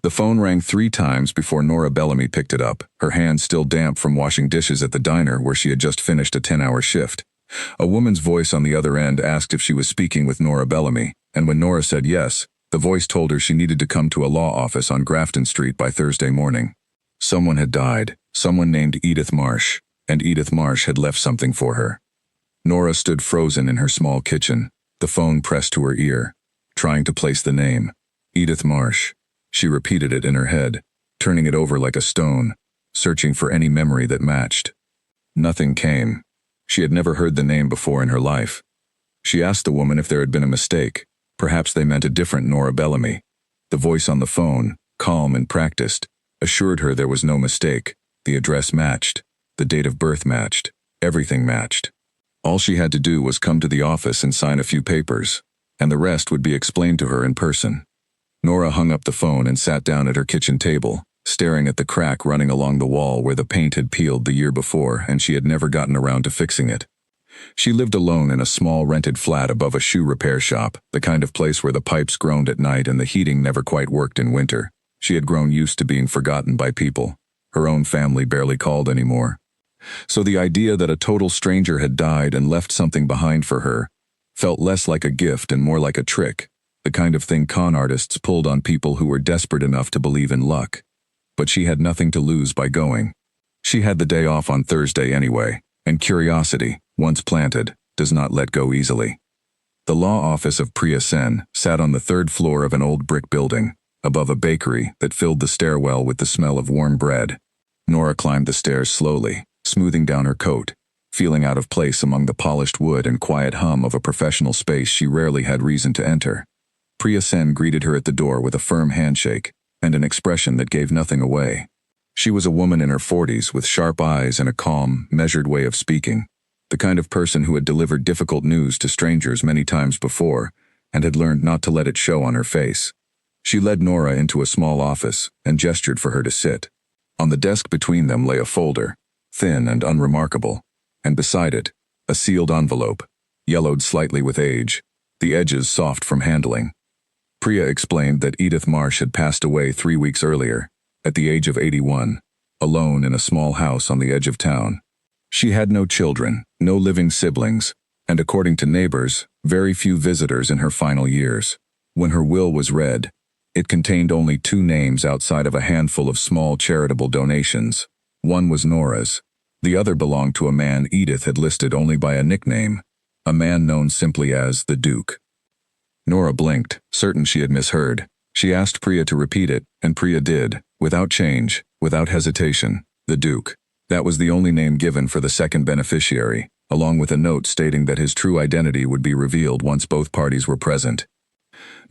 The phone rang 3 times before Nora Bellamy picked it up, her hands still damp from washing dishes at the diner where she had just finished a 10-hour shift. A woman's voice on the other end asked if she was speaking with Nora Bellamy, and when Nora said yes, the voice told her she needed to come to a law office on Grafton Street by Thursday morning. Someone had died, someone named Edith Marsh, and Edith Marsh had left something for her. Nora stood frozen in her small kitchen, the phone pressed to her ear, trying to place the name. Edith Marsh. She repeated it in her head, turning it over like a stone, searching for any memory that matched. Nothing came. She had never heard the name before in her life. She asked the woman if there had been a mistake. Perhaps they meant a different Nora Bellamy. The voice on the phone, calm and practiced, assured her there was no mistake. The address matched. The date of birth matched. Everything matched. All she had to do was come to the office and sign a few papers, and the rest would be explained to her in person. Nora hung up the phone and sat down at her kitchen table, staring at the crack running along the wall where the paint had peeled the year before and she had never gotten around to fixing it. She lived alone in a small rented flat above a shoe repair shop, the kind of place where the pipes groaned at night and the heating never quite worked in winter. She had grown used to being forgotten by people. Her own family barely called anymore. So the idea that a total stranger had died and left something behind for her felt less like a gift and more like a trick, the kind of thing con artists pulled on people who were desperate enough to believe in luck. But she had nothing to lose by going. She had the day off on Thursday anyway, and curiosity, once planted, does not let go easily. The law office of Priya Sen sat on the 3rd floor of an old brick building, above a bakery that filled the stairwell with the smell of warm bread. Nora climbed the stairs slowly, smoothing down her coat, feeling out of place among the polished wood and quiet hum of a professional space she rarely had reason to enter. Priya Sen greeted her at the door with a firm handshake and an expression that gave nothing away. She was a woman in her 40s with sharp eyes and a calm, measured way of speaking, the kind of person who had delivered difficult news to strangers many times before and had learned not to let it show on her face. She led Nora into a small office and gestured for her to sit. On the desk between them lay a folder, thin and unremarkable, and beside it, a sealed envelope, yellowed slightly with age, the edges soft from handling. Priya explained that Edith Marsh had passed away 3 weeks earlier, at the age of 81, alone in a small house on the edge of town. She had no children, no living siblings, and according to neighbors, very few visitors in her final years. When her will was read, it contained only 2 names outside of a handful of small charitable donations. One was Nora's. The other belonged to a man Edith had listed only by a nickname, a man known simply as the Duke. Nora blinked, certain she had misheard. She asked Priya to repeat it, and Priya did, without change, without hesitation. The Duke. That was the only name given for the second beneficiary, along with a note stating that his true identity would be revealed once both parties were present.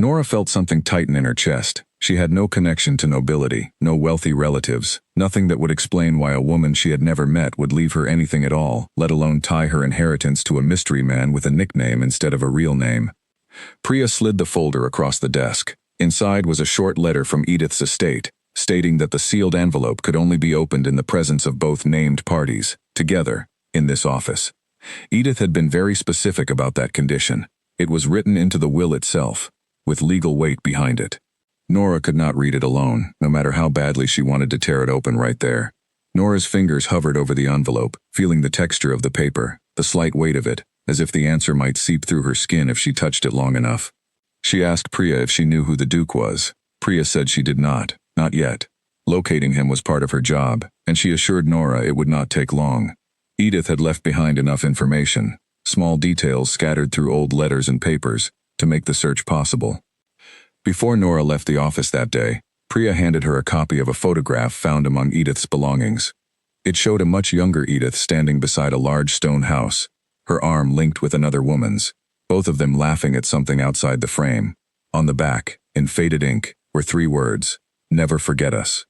Nora felt something tighten in her chest. She had no connection to nobility, no wealthy relatives, nothing that would explain why a woman she had never met would leave her anything at all, let alone tie her inheritance to a mystery man with a nickname instead of a real name. Priya slid the folder across the desk. Inside was a short letter from Edith's estate, stating that the sealed envelope could only be opened in the presence of both named parties, together, in this office. Edith had been very specific about that condition. It was written into the will itself, with legal weight behind it. Nora could not read it alone, no matter how badly she wanted to tear it open right there. Nora's fingers hovered over the envelope, feeling the texture of the paper, the slight weight of it, as if the answer might seep through her skin if she touched it long enough. She asked Priya if she knew who the Duke was. Priya said she did not yet. Locating him was part of her job, and she assured Nora it would not take long. Edith had left behind enough information, small details scattered through old letters and papers, to make the search possible. Before Nora left the office that day, Priya handed her a copy of a photograph found among Edith's belongings. It showed a much younger Edith standing beside a large stone house, her arm linked with another woman's, both of them laughing at something outside the frame. On the back, in faded ink, were 3 words, "Never forget us."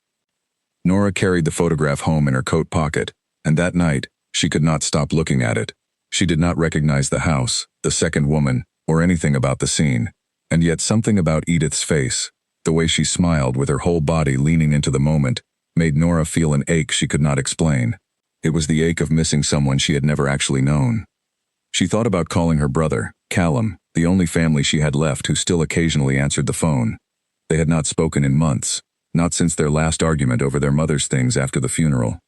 Nora carried the photograph home in her coat pocket, and that night, she could not stop looking at it. She did not recognize the house, the second woman, or anything about the scene, and yet something about Edith's face, the way she smiled with her whole body leaning into the moment, made Nora feel an ache she could not explain. It was the ache of missing someone she had never actually known. She thought about calling her brother, Callum, the only family she had left who still occasionally answered the phone. They had not spoken in months. not since their last argument over their mother's things after the funeral.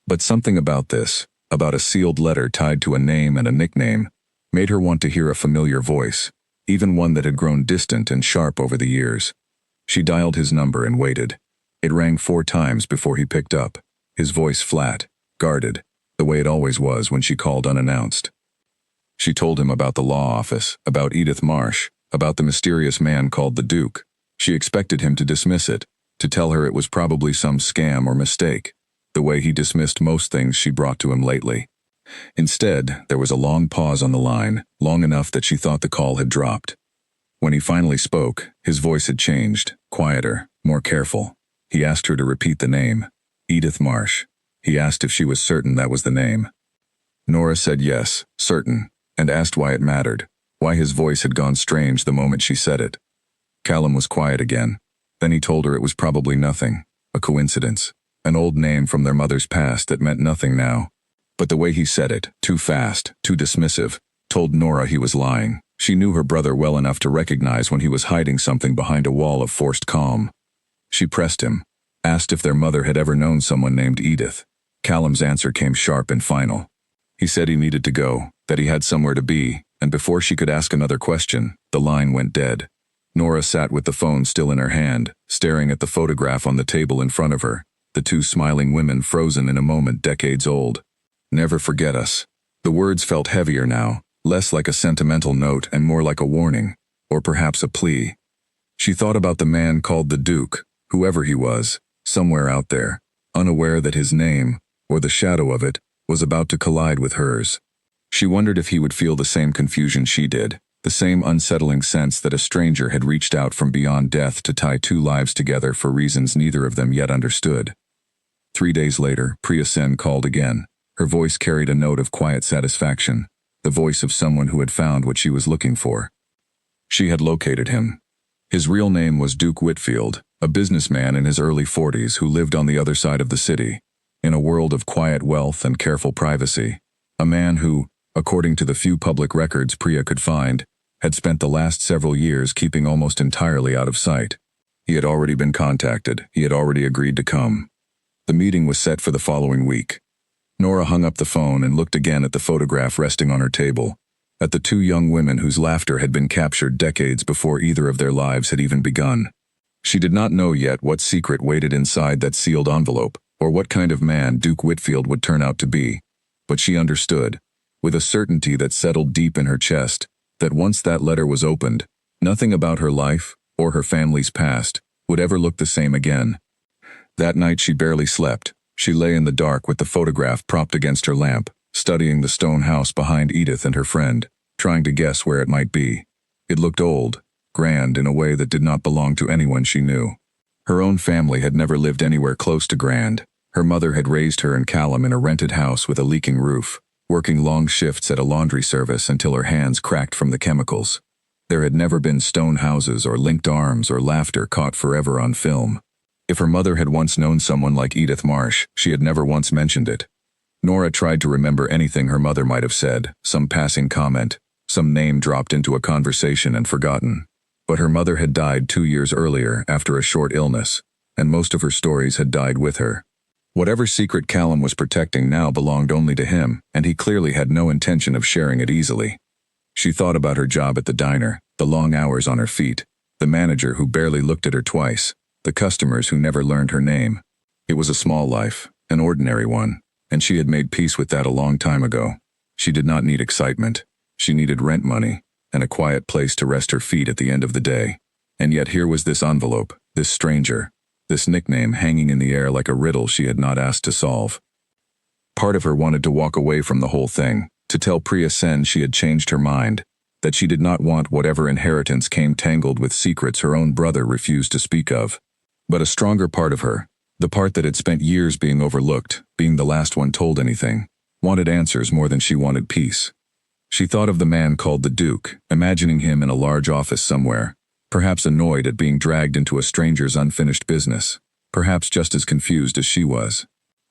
But something about this, about a sealed letter tied to a name and a nickname, made her want to hear a familiar voice, even one that had grown distant and sharp over the years. She dialed his number and waited. It rang 4 times before he picked up, his voice flat, guarded, the way it always was when she called unannounced. She told him about the law office, about Edith Marsh, about the mysterious man called the Duke. She expected him to dismiss it, to tell her it was probably some scam or mistake, the way he dismissed most things she brought to him lately. Instead, there was a long pause on the line, long enough that she thought the call had dropped. When he finally spoke, his voice had changed, quieter, more careful. He asked her to repeat the name, Edith Marsh. He asked if she was certain that was the name. Nora said yes, certain, and asked why it mattered, why his voice had gone strange the moment she said it. Callum was quiet again. Then he told her it was probably nothing, a coincidence, an old name from their mother's past that meant nothing now. But the way he said it, too fast, too dismissive, told Nora he was lying. She knew her brother well enough to recognize when he was hiding something behind a wall of forced calm. She pressed him, asked if their mother had ever known someone named Edith. Callum's answer came sharp and final. He said he needed to go, that he had somewhere to be, and before she could ask another question, the line went dead. Nora sat with the phone still in her hand, staring at the photograph on the table in front of her, the 2 smiling women frozen in a moment decades old. Never forget us. The words felt heavier now, less like a sentimental note and more like a warning, or perhaps a plea. She thought about the man called the Duke, whoever he was, somewhere out there, unaware that his name, or the shadow of it, was about to collide with hers. She wondered if he would feel the same confusion she did, the same unsettling sense that a stranger had reached out from beyond death to tie 2 lives together for reasons neither of them yet understood. 3 days later, Priya Sen called again. Her voice carried a note of quiet satisfaction, the voice of someone who had found what she was looking for. She had located him. His real name was Duke Whitfield, a businessman in his early 40s who lived on the other side of the city, in a world of quiet wealth and careful privacy. A man who, according to the few public records Priya could find, had spent the last several years keeping almost entirely out of sight. He had already been contacted. He had already agreed to come. The meeting was set for the following week. Nora hung up the phone and looked again at the photograph resting on her table, at the 2 young women whose laughter had been captured decades before either of their lives had even begun. She did not know yet what secret waited inside that sealed envelope, or what kind of man Duke Whitfield would turn out to be, but she understood, with a certainty that settled deep in her chest, that once that letter was opened, nothing about her life, or her family's past, would ever look the same again. That night she barely slept. She lay in the dark with the photograph propped against her lamp, studying the stone house behind Edith and her friend, trying to guess where it might be. It looked old, grand in a way that did not belong to anyone she knew. Her own family had never lived anywhere close to grand. Her mother had raised her and Callum in a rented house with a leaking roof, working long shifts at a laundry service until her hands cracked from the chemicals. There had never been stone houses or linked arms or laughter caught forever on film. If her mother had once known someone like Edith Marsh, she had never once mentioned it. Nora tried to remember anything her mother might have said, some passing comment, some name dropped into a conversation and forgotten. But her mother had died 2 years earlier after a short illness, and most of her stories had died with her. Whatever secret Callum was protecting now belonged only to him, and he clearly had no intention of sharing it easily. She thought about her job at the diner, the long hours on her feet, the manager who barely looked at her twice, the customers who never learned her name. It was a small life, an ordinary one, and she had made peace with that a long time ago. She did not need excitement. She needed rent money, and a quiet place to rest her feet at the end of the day. And yet here was this envelope, this stranger, this nickname hanging in the air like a riddle she had not asked to solve. Part of her wanted to walk away from the whole thing, to tell Priya Sen she had changed her mind, that she did not want whatever inheritance came tangled with secrets her own brother refused to speak of. But a stronger part of her, the part that had spent years being overlooked, being the last one told anything, wanted answers more than she wanted peace. She thought of the man called the Duke, imagining him in a large office somewhere, perhaps annoyed at being dragged into a stranger's unfinished business, perhaps just as confused as she was.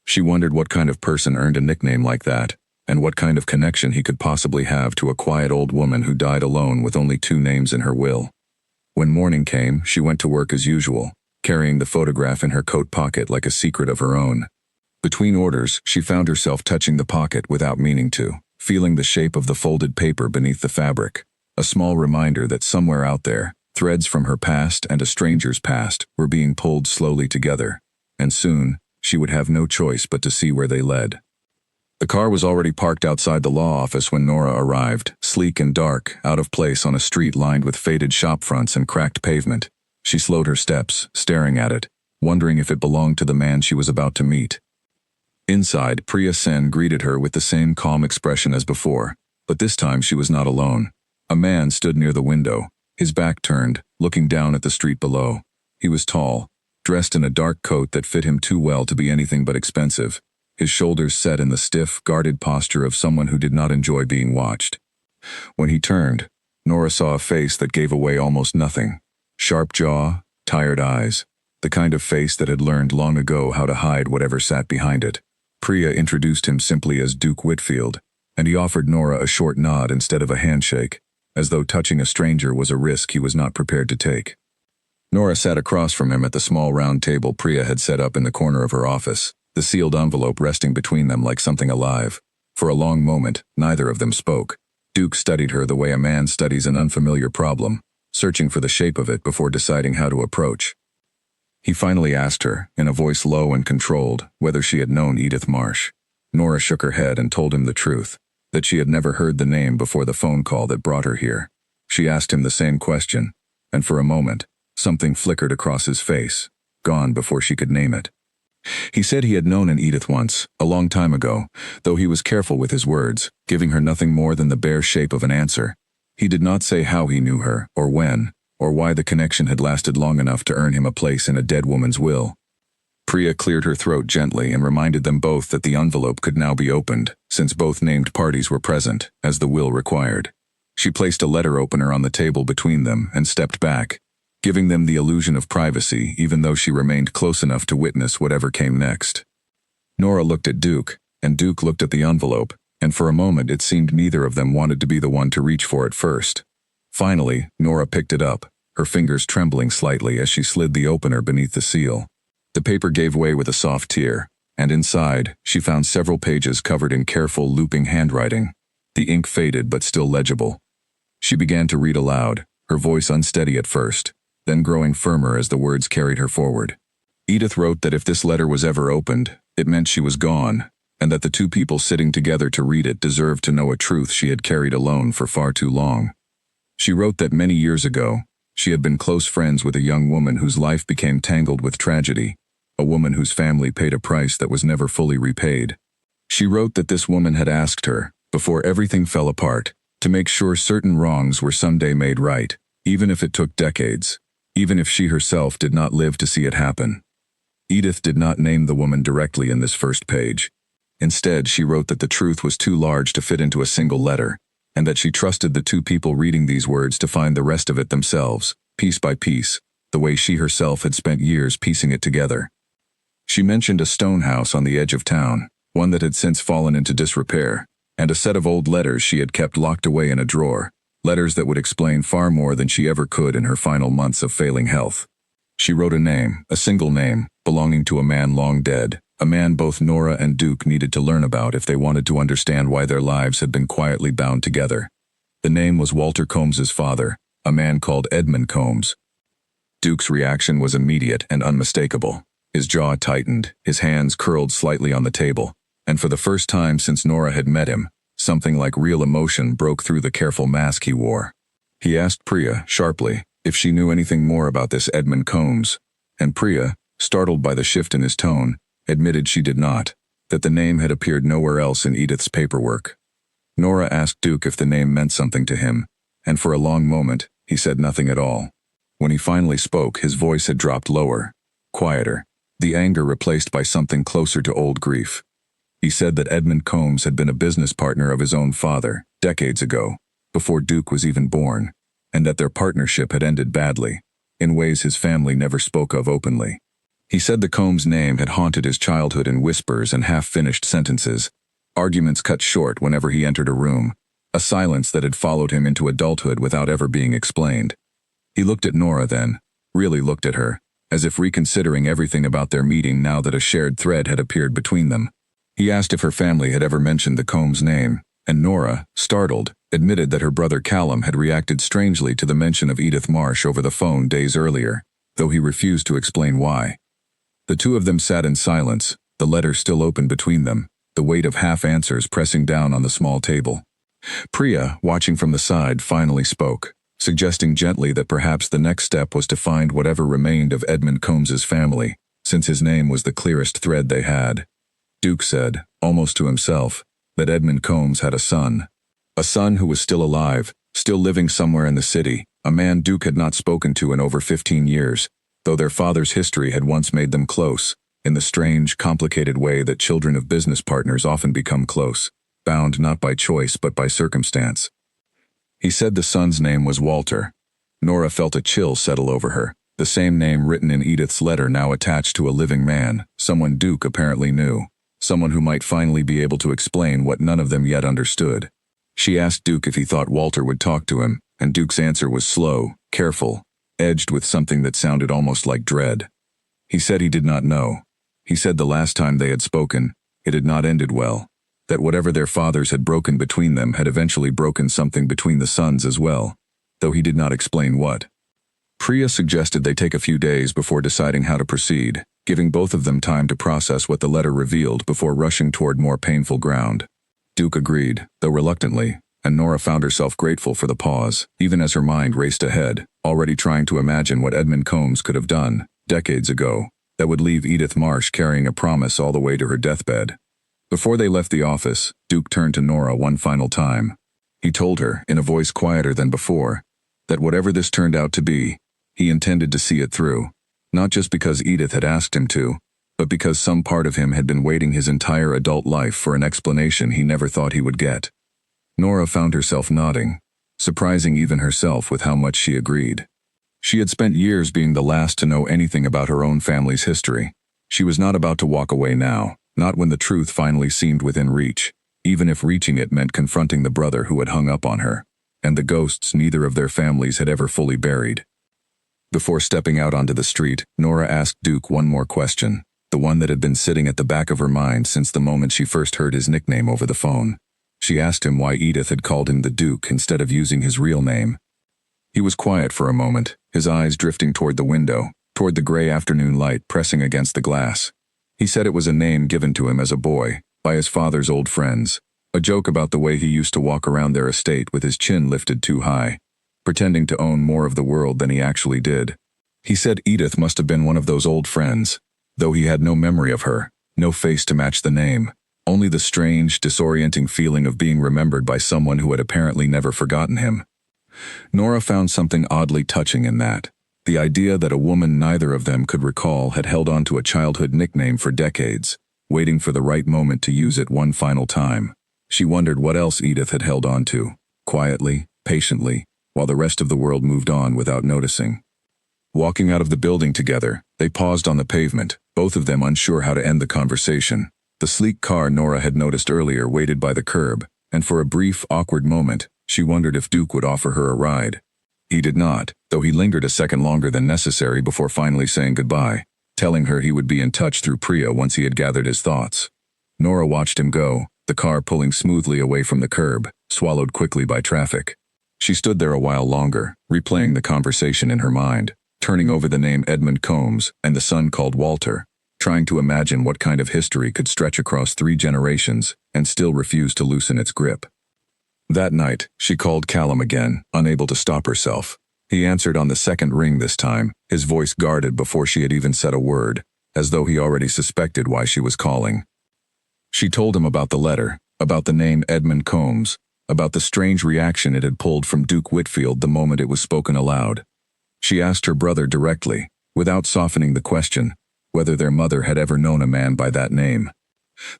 She wondered what kind of person earned a nickname like that, and what kind of connection he could possibly have to a quiet old woman who died alone with only 2 names in her will. When morning came, she went to work as usual, carrying the photograph in her coat pocket like a secret of her own. Between orders, she found herself touching the pocket without meaning to, feeling the shape of the folded paper beneath the fabric, a small reminder that somewhere out there, threads from her past and a stranger's past were being pulled slowly together, and soon, she would have no choice but to see where they led. The car was already parked outside the law office when Nora arrived, sleek and dark, out of place on a street lined with faded shop fronts and cracked pavement. She slowed her steps, staring at it, wondering if it belonged to the man she was about to meet. Inside, Priya Sen greeted her with the same calm expression as before, but this time she was not alone. A man stood near the window, his back turned, looking down at the street below. He was tall, dressed in a dark coat that fit him too well to be anything but expensive, his shoulders set in the stiff, guarded posture of someone who did not enjoy being watched. When he turned, Nora saw a face that gave away almost nothing. Sharp jaw, tired eyes, the kind of face that had learned long ago how to hide whatever sat behind it. Priya introduced him simply as Duke Whitfield, and he offered Nora a short nod instead of a handshake, as though touching a stranger was a risk he was not prepared to take. Nora sat across from him at the small round table Priya had set up in the corner of her office, the sealed envelope resting between them like something alive. For a long moment, neither of them spoke. Duke studied her the way a man studies an unfamiliar problem, searching for the shape of it before deciding how to approach. He finally asked her, in a voice low and controlled, whether she had known Edith Marsh. Nora shook her head and told him the truth, that she had never heard the name before the phone call that brought her here. She asked him the same question, and for a moment, something flickered across his face, gone before she could name it. He said he had known an Edith once, a long time ago, though he was careful with his words, giving her nothing more than the bare shape of an answer. He did not say how he knew her, or when, or why the connection had lasted long enough to earn him a place in a dead woman's will. Priya cleared her throat gently and reminded them both that the envelope could now be opened, since both named parties were present, as the will required. She placed a letter opener on the table between them and stepped back, giving them the illusion of privacy even though she remained close enough to witness whatever came next. Nora looked at Duke, and Duke looked at the envelope, and for a moment it seemed neither of them wanted to be the one to reach for it first. Finally, Nora picked it up, her fingers trembling slightly as she slid the opener beneath the seal. The paper gave way with a soft tear, and inside, she found several pages covered in careful, looping handwriting. The ink faded but still legible. She began to read aloud, her voice unsteady at first, then growing firmer as the words carried her forward. Edith wrote that if this letter was ever opened, it meant she was gone, and that the two people sitting together to read it deserved to know a truth she had carried alone for far too long. She wrote that many years ago, she had been close friends with a young woman whose life became tangled with tragedy, a woman whose family paid a price that was never fully repaid. She wrote that this woman had asked her, before everything fell apart, to make sure certain wrongs were someday made right, even if it took decades, even if she herself did not live to see it happen. Edith did not name the woman directly in this first page. Instead, she wrote that the truth was too large to fit into a single letter, and that she trusted the two people reading these words to find the rest of it themselves, piece by piece, the way she herself had spent years piecing it together. She mentioned a stone house on the edge of town, one that had since fallen into disrepair, and a set of old letters she had kept locked away in a drawer, letters that would explain far more than she ever could in her final months of failing health. She wrote a name, a single name, belonging to a man long dead, a man both Nora and Duke needed to learn about if they wanted to understand why their lives had been quietly bound together. The name was Walter Combs's father, a man called Edmund Combs. Duke's reaction was immediate and unmistakable. His jaw tightened, his hands curled slightly on the table, and for the first time since Nora had met him, something like real emotion broke through the careful mask he wore. He asked Priya, sharply, if she knew anything more about this Edmund Combs, and Priya, startled by the shift in his tone, admitted she did not, that the name had appeared nowhere else in Edith's paperwork. Nora asked Duke if the name meant something to him, and for a long moment, he said nothing at all. When he finally spoke, his voice had dropped lower, quieter, the anger replaced by something closer to old grief. He said that Edmund Combs had been a business partner of his own father, decades ago, before Duke was even born, and that their partnership had ended badly, in ways his family never spoke of openly. He said the Combs name had haunted his childhood in whispers and half-finished sentences, arguments cut short whenever he entered a room, a silence that had followed him into adulthood without ever being explained. He looked at Nora then, really looked at her, as if reconsidering everything about their meeting now that a shared thread had appeared between them. He asked if her family had ever mentioned the Combs name, and Nora, startled, admitted that her brother Callum had reacted strangely to the mention of Edith Marsh over the phone days earlier, though he refused to explain why. The two of them sat in silence, the letter still open between them, the weight of half-answers pressing down on the small table. Priya, watching from the side, finally spoke, suggesting gently that perhaps the next step was to find whatever remained of Edmund Combs's family, since his name was the clearest thread they had. Duke said, almost to himself, that Edmund Combs had a son who was still alive, still living somewhere in the city, a man Duke had not spoken to in over 15 years, though their father's history had once made them close, in the strange, complicated way that children of business partners often become close, bound not by choice but by circumstance. He said the son's name was Walter. Nora felt a chill settle over her, the same name written in Edith's letter now attached to a living man, someone Duke apparently knew, someone who might finally be able to explain what none of them yet understood. She asked Duke if he thought Walter would talk to him, and Duke's answer was slow, careful, edged with something that sounded almost like dread. He said he did not know. He said the last time they had spoken, it had not ended well, that whatever their fathers had broken between them had eventually broken something between the sons as well, though he did not explain what. Priya suggested they take a few days before deciding how to proceed, giving both of them time to process what the letter revealed before rushing toward more painful ground. Duke agreed, though reluctantly, and Nora found herself grateful for the pause, even as her mind raced ahead, already trying to imagine what Edmund Combs could have done, decades ago, that would leave Edith Marsh carrying a promise all the way to her deathbed. Before they left the office, Duke turned to Nora one final time. He told her, in a voice quieter than before, that whatever this turned out to be, he intended to see it through, not just because Edith had asked him to, but because some part of him had been waiting his entire adult life for an explanation he never thought he would get. Nora found herself nodding, surprising even herself with how much she agreed. She had spent years being the last to know anything about her own family's history. She was not about to walk away now, not when the truth finally seemed within reach, even if reaching it meant confronting the brother who had hung up on her, and the ghosts neither of their families had ever fully buried. Before stepping out onto the street, Nora asked Duke one more question, the one that had been sitting at the back of her mind since the moment she first heard his nickname over the phone. She asked him why Edith had called him the Duke instead of using his real name. He was quiet for a moment, his eyes drifting toward the window, toward the gray afternoon light pressing against the glass. He said it was a name given to him as a boy, by his father's old friends, a joke about the way he used to walk around their estate with his chin lifted too high, pretending to own more of the world than he actually did. He said Edith must have been one of those old friends, though he had no memory of her, no face to match the name, only the strange, disorienting feeling of being remembered by someone who had apparently never forgotten him. Nora found something oddly touching in that. The idea that a woman neither of them could recall had held on to a childhood nickname for decades, waiting for the right moment to use it one final time. She wondered what else Edith had held on to, quietly, patiently, while the rest of the world moved on without noticing. Walking out of the building together, they paused on the pavement, both of them unsure how to end the conversation. The sleek car Nora had noticed earlier waited by the curb, and for a brief, awkward moment, she wondered if Duke would offer her a ride. He did not, though he lingered a second longer than necessary before finally saying goodbye, telling her he would be in touch through Priya once he had gathered his thoughts. Nora watched him go, the car pulling smoothly away from the curb, swallowed quickly by traffic. She stood there a while longer, replaying the conversation in her mind, turning over the name Edmund Combs and the son called Walter, trying to imagine what kind of history could stretch across 3 generations and still refuse to loosen its grip. That night, she called Callum again, unable to stop herself. He answered on the second ring this time, his voice guarded before she had even said a word, as though he already suspected why she was calling. She told him about the letter, about the name Edmund Combs, about the strange reaction it had pulled from Duke Whitfield the moment it was spoken aloud. She asked her brother directly, without softening the question, whether their mother had ever known a man by that name.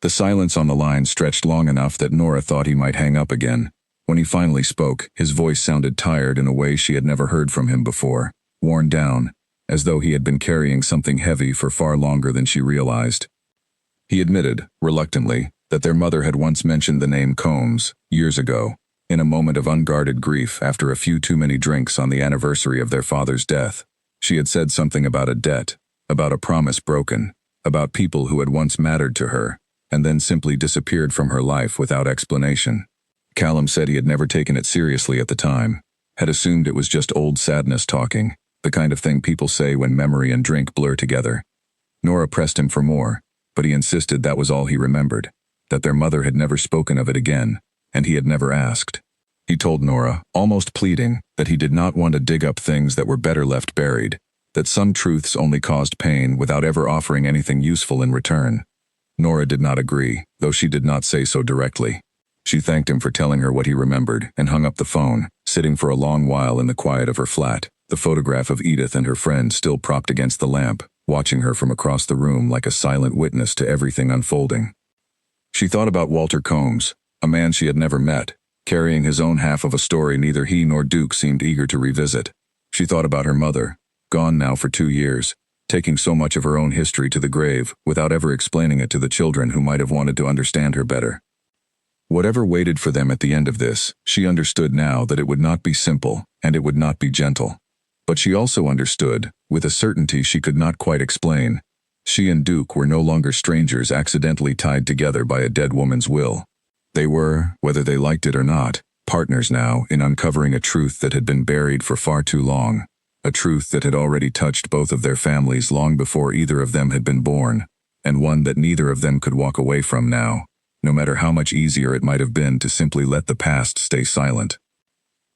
The silence on the line stretched long enough that Nora thought he might hang up again. When he finally spoke, his voice sounded tired in a way she had never heard from him before, worn down, as though he had been carrying something heavy for far longer than she realized. He admitted, reluctantly, that their mother had once mentioned the name Combs, years ago, in a moment of unguarded grief after a few too many drinks on the anniversary of their father's death. She had said something about a debt, about a promise broken, about people who had once mattered to her, and then simply disappeared from her life without explanation. Callum said he had never taken it seriously at the time, had assumed it was just old sadness talking, the kind of thing people say when memory and drink blur together. Nora pressed him for more, but he insisted that was all he remembered, that their mother had never spoken of it again, and he had never asked. He told Nora, almost pleading, that he did not want to dig up things that were better left buried, that some truths only caused pain without ever offering anything useful in return. Nora did not agree, though she did not say so directly. She thanked him for telling her what he remembered and hung up the phone, sitting for a long while in the quiet of her flat, the photograph of Edith and her friend still propped against the lamp, watching her from across the room like a silent witness to everything unfolding. She thought about Walter Combs, a man she had never met, carrying his own half of a story neither he nor Duke seemed eager to revisit. She thought about her mother, gone now for 2 years, taking so much of her own history to the grave without ever explaining it to the children who might have wanted to understand her better. Whatever waited for them at the end of this, she understood now that it would not be simple and it would not be gentle. But she also understood, with a certainty she could not quite explain, she and Duke were no longer strangers accidentally tied together by a dead woman's will. They were, whether they liked it or not, partners now in uncovering a truth that had been buried for far too long, a truth that had already touched both of their families long before either of them had been born, and one that neither of them could walk away from now, no matter how much easier it might have been to simply let the past stay silent.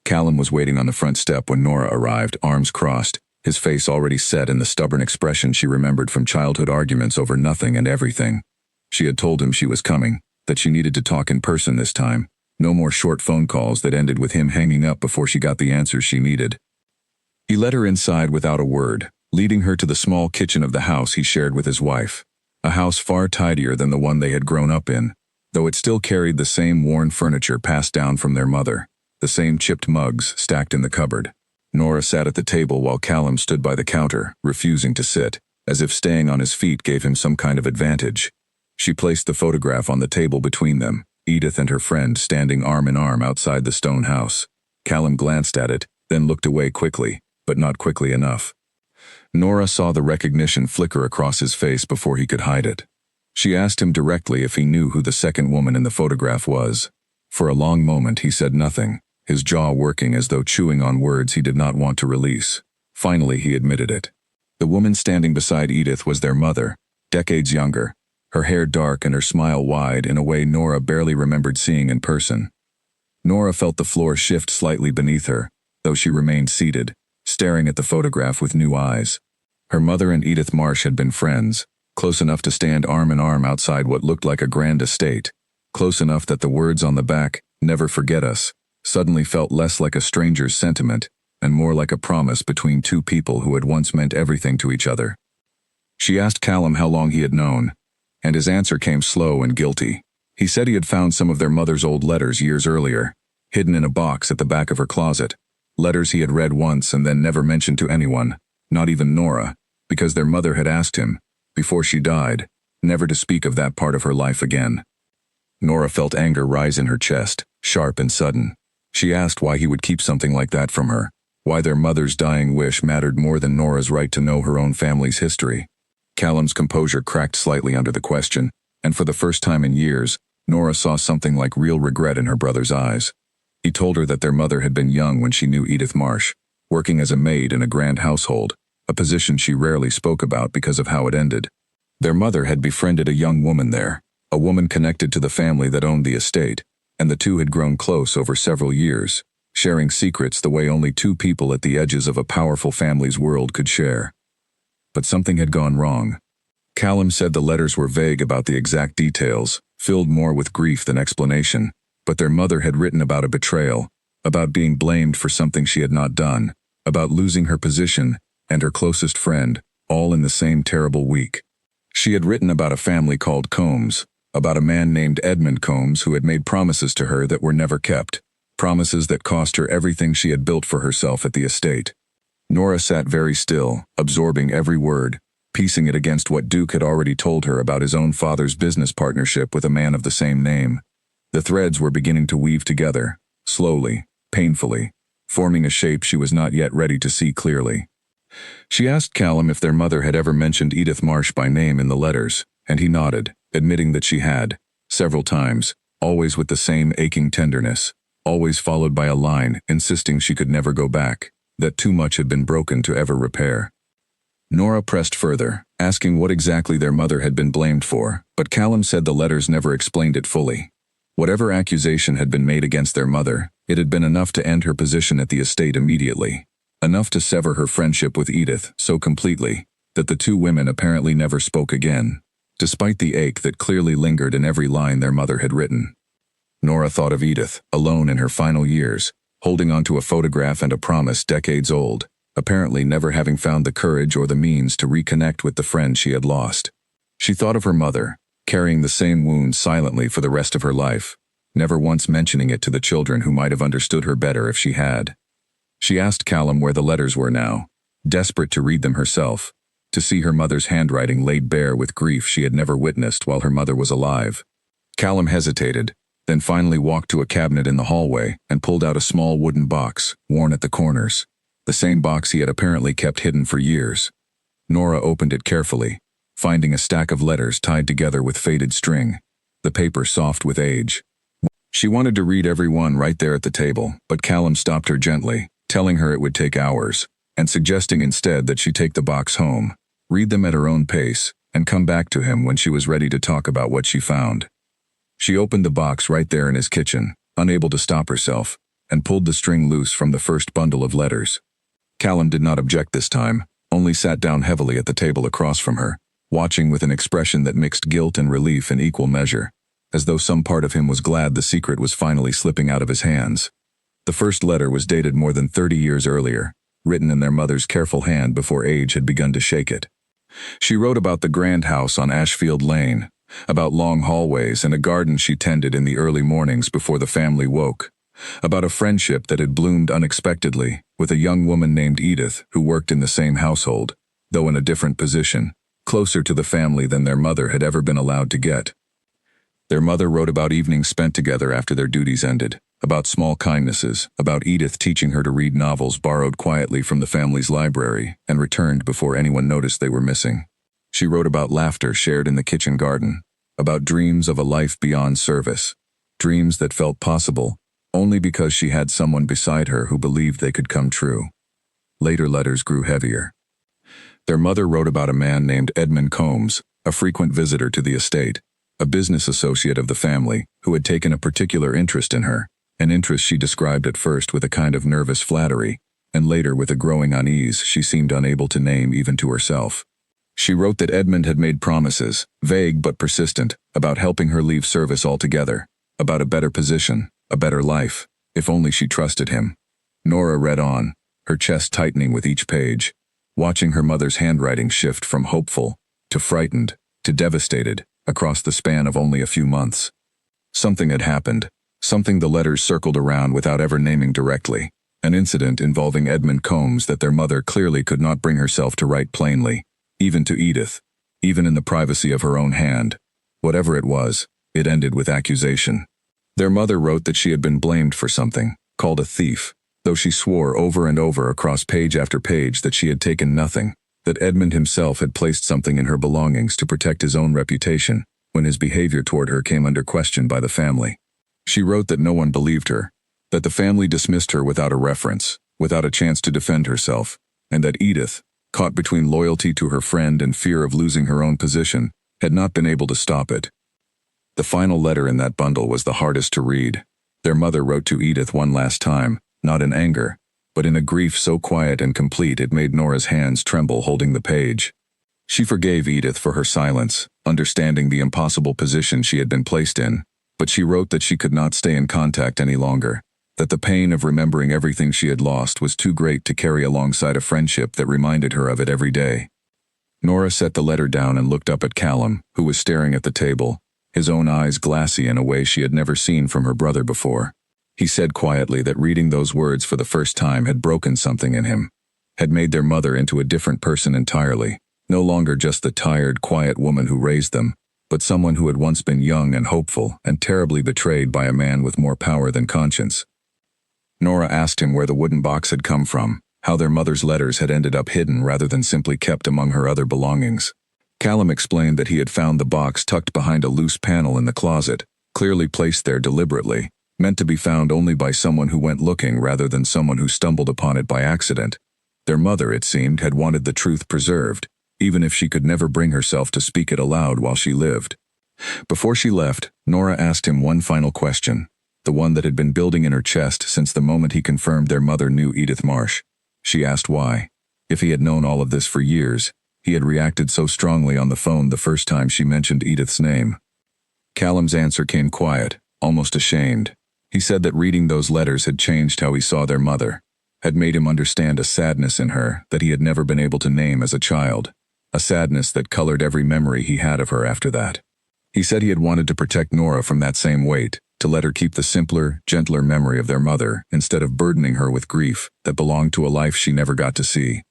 Callum was waiting on the front step when Nora arrived, arms crossed, his face already set in the stubborn expression she remembered from childhood arguments over nothing and everything. She had told him she was coming, that she needed to talk in person this time, no more short phone calls that ended with him hanging up before she got the answers she needed. He led her inside without a word, leading her to the small kitchen of the house he shared with his wife, a house far tidier than the one they had grown up in, though it still carried the same worn furniture passed down from their mother, the same chipped mugs stacked in the cupboard. Nora sat at the table while Callum stood by the counter, refusing to sit, as if staying on his feet gave him some kind of advantage. She placed the photograph on the table between them, Edith and her friend standing arm in arm outside the stone house. Callum glanced at it, then looked away quickly, but not quickly enough. Nora saw the recognition flicker across his face before he could hide it. She asked him directly if he knew who the second woman in the photograph was. For a long moment he said nothing, his jaw working as though chewing on words he did not want to release. Finally he admitted it. The woman standing beside Edith was their mother, decades younger, her hair dark and her smile wide in a way Nora barely remembered seeing in person. Nora felt the floor shift slightly beneath her, though she remained seated, staring at the photograph with new eyes. Her mother and Edith Marsh had been friends, close enough to stand arm in arm outside what looked like a grand estate, close enough that the words on the back, "Never forget us," suddenly felt less like a stranger's sentiment and more like a promise between two people who had once meant everything to each other. She asked Callum how long he had known, and his answer came slow and guilty. He said he had found some of their mother's old letters years earlier, hidden in a box at the back of her closet, letters he had read once and then never mentioned to anyone, not even Nora, because their mother had asked him, before she died, never to speak of that part of her life again. Nora felt anger rise in her chest, sharp and sudden. She asked why he would keep something like that from her, why their mother's dying wish mattered more than Nora's right to know her own family's history. Callum's composure cracked slightly under the question, and for the first time in years, Nora saw something like real regret in her brother's eyes. He told her that their mother had been young when she knew Edith Marsh, working as a maid in a grand household, a position she rarely spoke about because of how it ended. Their mother had befriended a young woman there, a woman connected to the family that owned the estate, and the two had grown close over several years, sharing secrets the way only two people at the edges of a powerful family's world could share. But something had gone wrong. Callum said the letters were vague about the exact details, filled more with grief than explanation, but their mother had written about a betrayal, about being blamed for something she had not done, about losing her position and her closest friend, all in the same terrible week. She had written about a family called Combs, about a man named Edmund Combs who had made promises to her that were never kept, promises that cost her everything she had built for herself at the estate. Nora sat very still, absorbing every word, piecing it against what Duke had already told her about his own father's business partnership with a man of the same name. The threads were beginning to weave together, slowly, painfully, forming a shape she was not yet ready to see clearly. She asked Callum if their mother had ever mentioned Edith Marsh by name in the letters, and he nodded, admitting that she had, several times, always with the same aching tenderness, always followed by a line insisting she could never go back, that too much had been broken to ever repair. Nora pressed further, asking what exactly their mother had been blamed for, but Callum said the letters never explained it fully. Whatever accusation had been made against their mother, it had been enough to end her position at the estate immediately, enough to sever her friendship with Edith so completely that the two women apparently never spoke again, despite the ache that clearly lingered in every line their mother had written. Nora thought of Edith, alone in her final years, holding onto a photograph and a promise decades old, apparently never having found the courage or the means to reconnect with the friend she had lost. She thought of her mother, carrying the same wounds silently for the rest of her life, never once mentioning it to the children who might have understood her better if she had. She asked Callum where the letters were now, desperate to read them herself, to see her mother's handwriting laid bare with grief she had never witnessed while her mother was alive. Callum hesitated, then finally walked to a cabinet in the hallway and pulled out a small wooden box, worn at the corners, the same box he had apparently kept hidden for years. Nora opened it carefully, finding a stack of letters tied together with faded string, the paper soft with age. She wanted to read every one right there at the table, but Callum stopped her gently, telling her it would take hours, and suggesting instead that she take the box home, read them at her own pace, and come back to him when she was ready to talk about what she found. She opened the box right there in his kitchen, unable to stop herself, and pulled the string loose from the first bundle of letters. Callum did not object this time, only sat down heavily at the table across from her, watching with an expression that mixed guilt and relief in equal measure, as though some part of him was glad the secret was finally slipping out of his hands. The first letter was dated more than 30 years earlier, written in their mother's careful hand before age had begun to shake it. She wrote about the grand house on Ashfield Lane, about long hallways and a garden she tended in the early mornings before the family woke, about a friendship that had bloomed unexpectedly with a young woman named Edith who worked in the same household, though in a different position, closer to the family than their mother had ever been allowed to get. Their mother wrote about evenings spent together after their duties ended, about small kindnesses, about Edith teaching her to read novels borrowed quietly from the family's library and returned before anyone noticed they were missing. She wrote about laughter shared in the kitchen garden, about dreams of a life beyond service, dreams that felt possible only because she had someone beside her who believed they could come true. Later letters grew heavier. Their mother wrote about a man named Edmund Combs, a frequent visitor to the estate, a business associate of the family who had taken a particular interest in her, an interest she described at first with a kind of nervous flattery, and later with a growing unease she seemed unable to name even to herself. She wrote that Edmund had made promises, vague but persistent, about helping her leave service altogether, about a better position, a better life, if only she trusted him. Nora read on, her chest tightening with each page, watching her mother's handwriting shift from hopeful to frightened to devastated across the span of only a few months. Something had happened, something the letters circled around without ever naming directly, an incident involving Edmund Combs that their mother clearly could not bring herself to write plainly, even to Edith, even in the privacy of her own hand. Whatever it was, it ended with accusation. Their mother wrote that she had been blamed for something, called a thief, though she swore over and over across page after page that she had taken nothing, that Edmund himself had placed something in her belongings to protect his own reputation when his behavior toward her came under question by the family. She wrote that no one believed her, that the family dismissed her without a reference, without a chance to defend herself, and that Edith, caught between loyalty to her friend and fear of losing her own position, had not been able to stop it. The final letter in that bundle was the hardest to read. Their mother wrote to Edith one last time, not in anger, but in a grief so quiet and complete it made Nora's hands tremble holding the page. She forgave Edith for her silence, understanding the impossible position she had been placed in, but she wrote that she could not stay in contact any longer, that the pain of remembering everything she had lost was too great to carry alongside a friendship that reminded her of it every day. Nora set the letter down and looked up at Callum, who was staring at the table, his own eyes glassy in a way she had never seen from her brother before. He said quietly that reading those words for the first time had broken something in him, had made their mother into a different person entirely, no longer just the tired, quiet woman who raised them, but someone who had once been young and hopeful and terribly betrayed by a man with more power than conscience. Nora asked him where the wooden box had come from, how their mother's letters had ended up hidden rather than simply kept among her other belongings. Callum explained that he had found the box tucked behind a loose panel in the closet, clearly placed there deliberately, meant to be found only by someone who went looking rather than someone who stumbled upon it by accident. Their mother, it seemed, had wanted the truth preserved, even if she could never bring herself to speak it aloud while she lived. Before she left, Nora asked him one final question, the one that had been building in her chest since the moment he confirmed their mother knew Edith Marsh. She asked why, if he had known all of this for years, he had reacted so strongly on the phone the first time she mentioned Edith's name. Callum's answer came quiet, almost ashamed. He said that reading those letters had changed how he saw their mother, had made him understand a sadness in her that he had never been able to name as a child, a sadness that colored every memory he had of her after that. He said he had wanted to protect Nora from that same weight, to let her keep the simpler, gentler memory of their mother instead of burdening her with grief that belonged to a life she never got to see.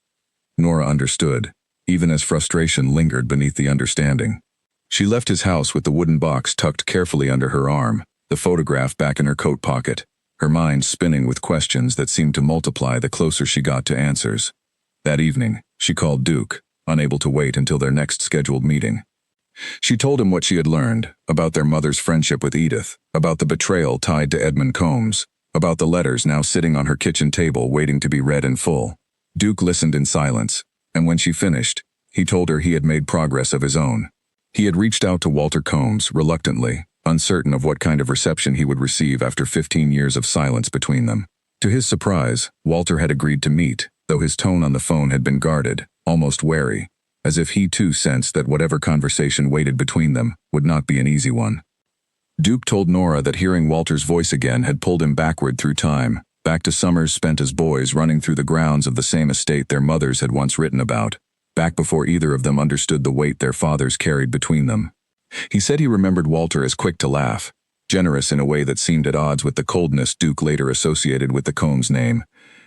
Nora understood, even as frustration lingered beneath the understanding. She left his house with the wooden box tucked carefully under her arm, the photograph back in her coat pocket, her mind spinning with questions that seemed to multiply the closer she got to answers. That evening, she called Duke, unable to wait until their next scheduled meeting. She told him what she had learned, about their mother's friendship with Edith, about the betrayal tied to Edmund Combs, about the letters now sitting on her kitchen table waiting to be read in full. Duke listened in silence, and when she finished, he told her he had made progress of his own. He had reached out to Walter Combs, reluctantly, uncertain of what kind of reception he would receive after 15 years of silence between them. To his surprise, Walter had agreed to meet, though his tone on the phone had been guarded, almost wary, as if he too sensed that whatever conversation waited between them would not be an easy one. Duke told Nora that hearing Walter's voice again had pulled him backward through time, back to summers spent as boys running through the grounds of the same estate their mothers had once written about, back before either of them understood the weight their fathers carried between them. He said he remembered Walter as quick to laugh, generous in a way that seemed at odds with the coldness Duke later associated with the Combs name,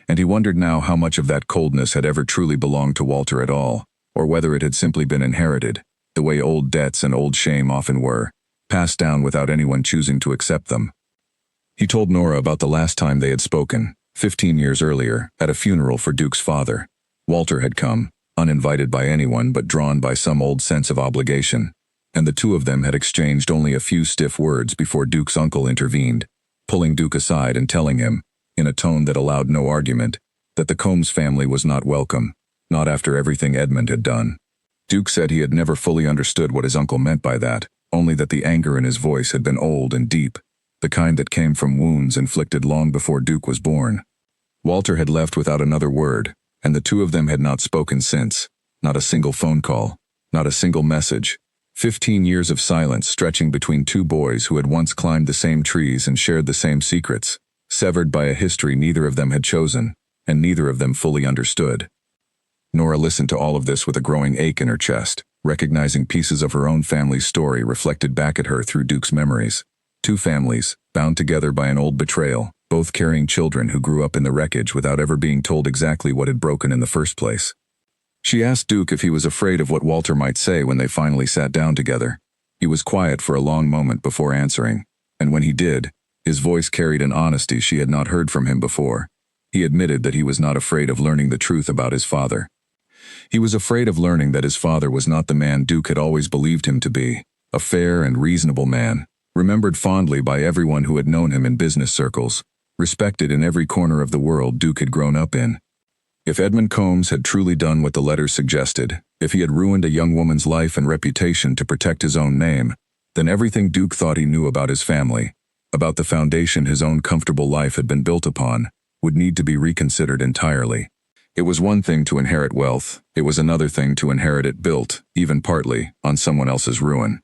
and he wondered now how much of that coldness had ever truly belonged to Walter at all, or whether it had simply been inherited, the way old debts and old shame often were, passed down without anyone choosing to accept them. He told Nora about the last time they had spoken, 15 years earlier, at a funeral for Duke's father. Walter had come, uninvited by anyone but drawn by some old sense of obligation, and the two of them had exchanged only a few stiff words before Duke's uncle intervened, pulling Duke aside and telling him, in a tone that allowed no argument, that the Combs family was not welcome, not after everything Edmund had done. Duke said he had never fully understood what his uncle meant by that, only that the anger in his voice had been old and deep, the kind that came from wounds inflicted long before Duke was born. Walter had left without another word, and the two of them had not spoken since, not a single phone call, not a single message. 15 years of silence stretching between two boys who had once climbed the same trees and shared the same secrets, severed by a history neither of them had chosen, and neither of them fully understood. Nora listened to all of this with a growing ache in her chest, recognizing pieces of her own family's story reflected back at her through Duke's memories. Two families, bound together by an old betrayal, both carrying children who grew up in the wreckage without ever being told exactly what had broken in the first place. She asked Duke if he was afraid of what Walter might say when they finally sat down together. He was quiet for a long moment before answering, and when he did, his voice carried an honesty she had not heard from him before. He admitted that he was not afraid of learning the truth about his father. He was afraid of learning that his father was not the man Duke had always believed him to be, a fair and reasonable man, remembered fondly by everyone who had known him in business circles, respected in every corner of the world Duke had grown up in. If Edmund Combs had truly done what the letters suggested, if he had ruined a young woman's life and reputation to protect his own name, then everything Duke thought he knew about his family, about the foundation his own comfortable life had been built upon, would need to be reconsidered entirely. It was one thing to inherit wealth, it was another thing to inherit it built, even partly, on someone else's ruin.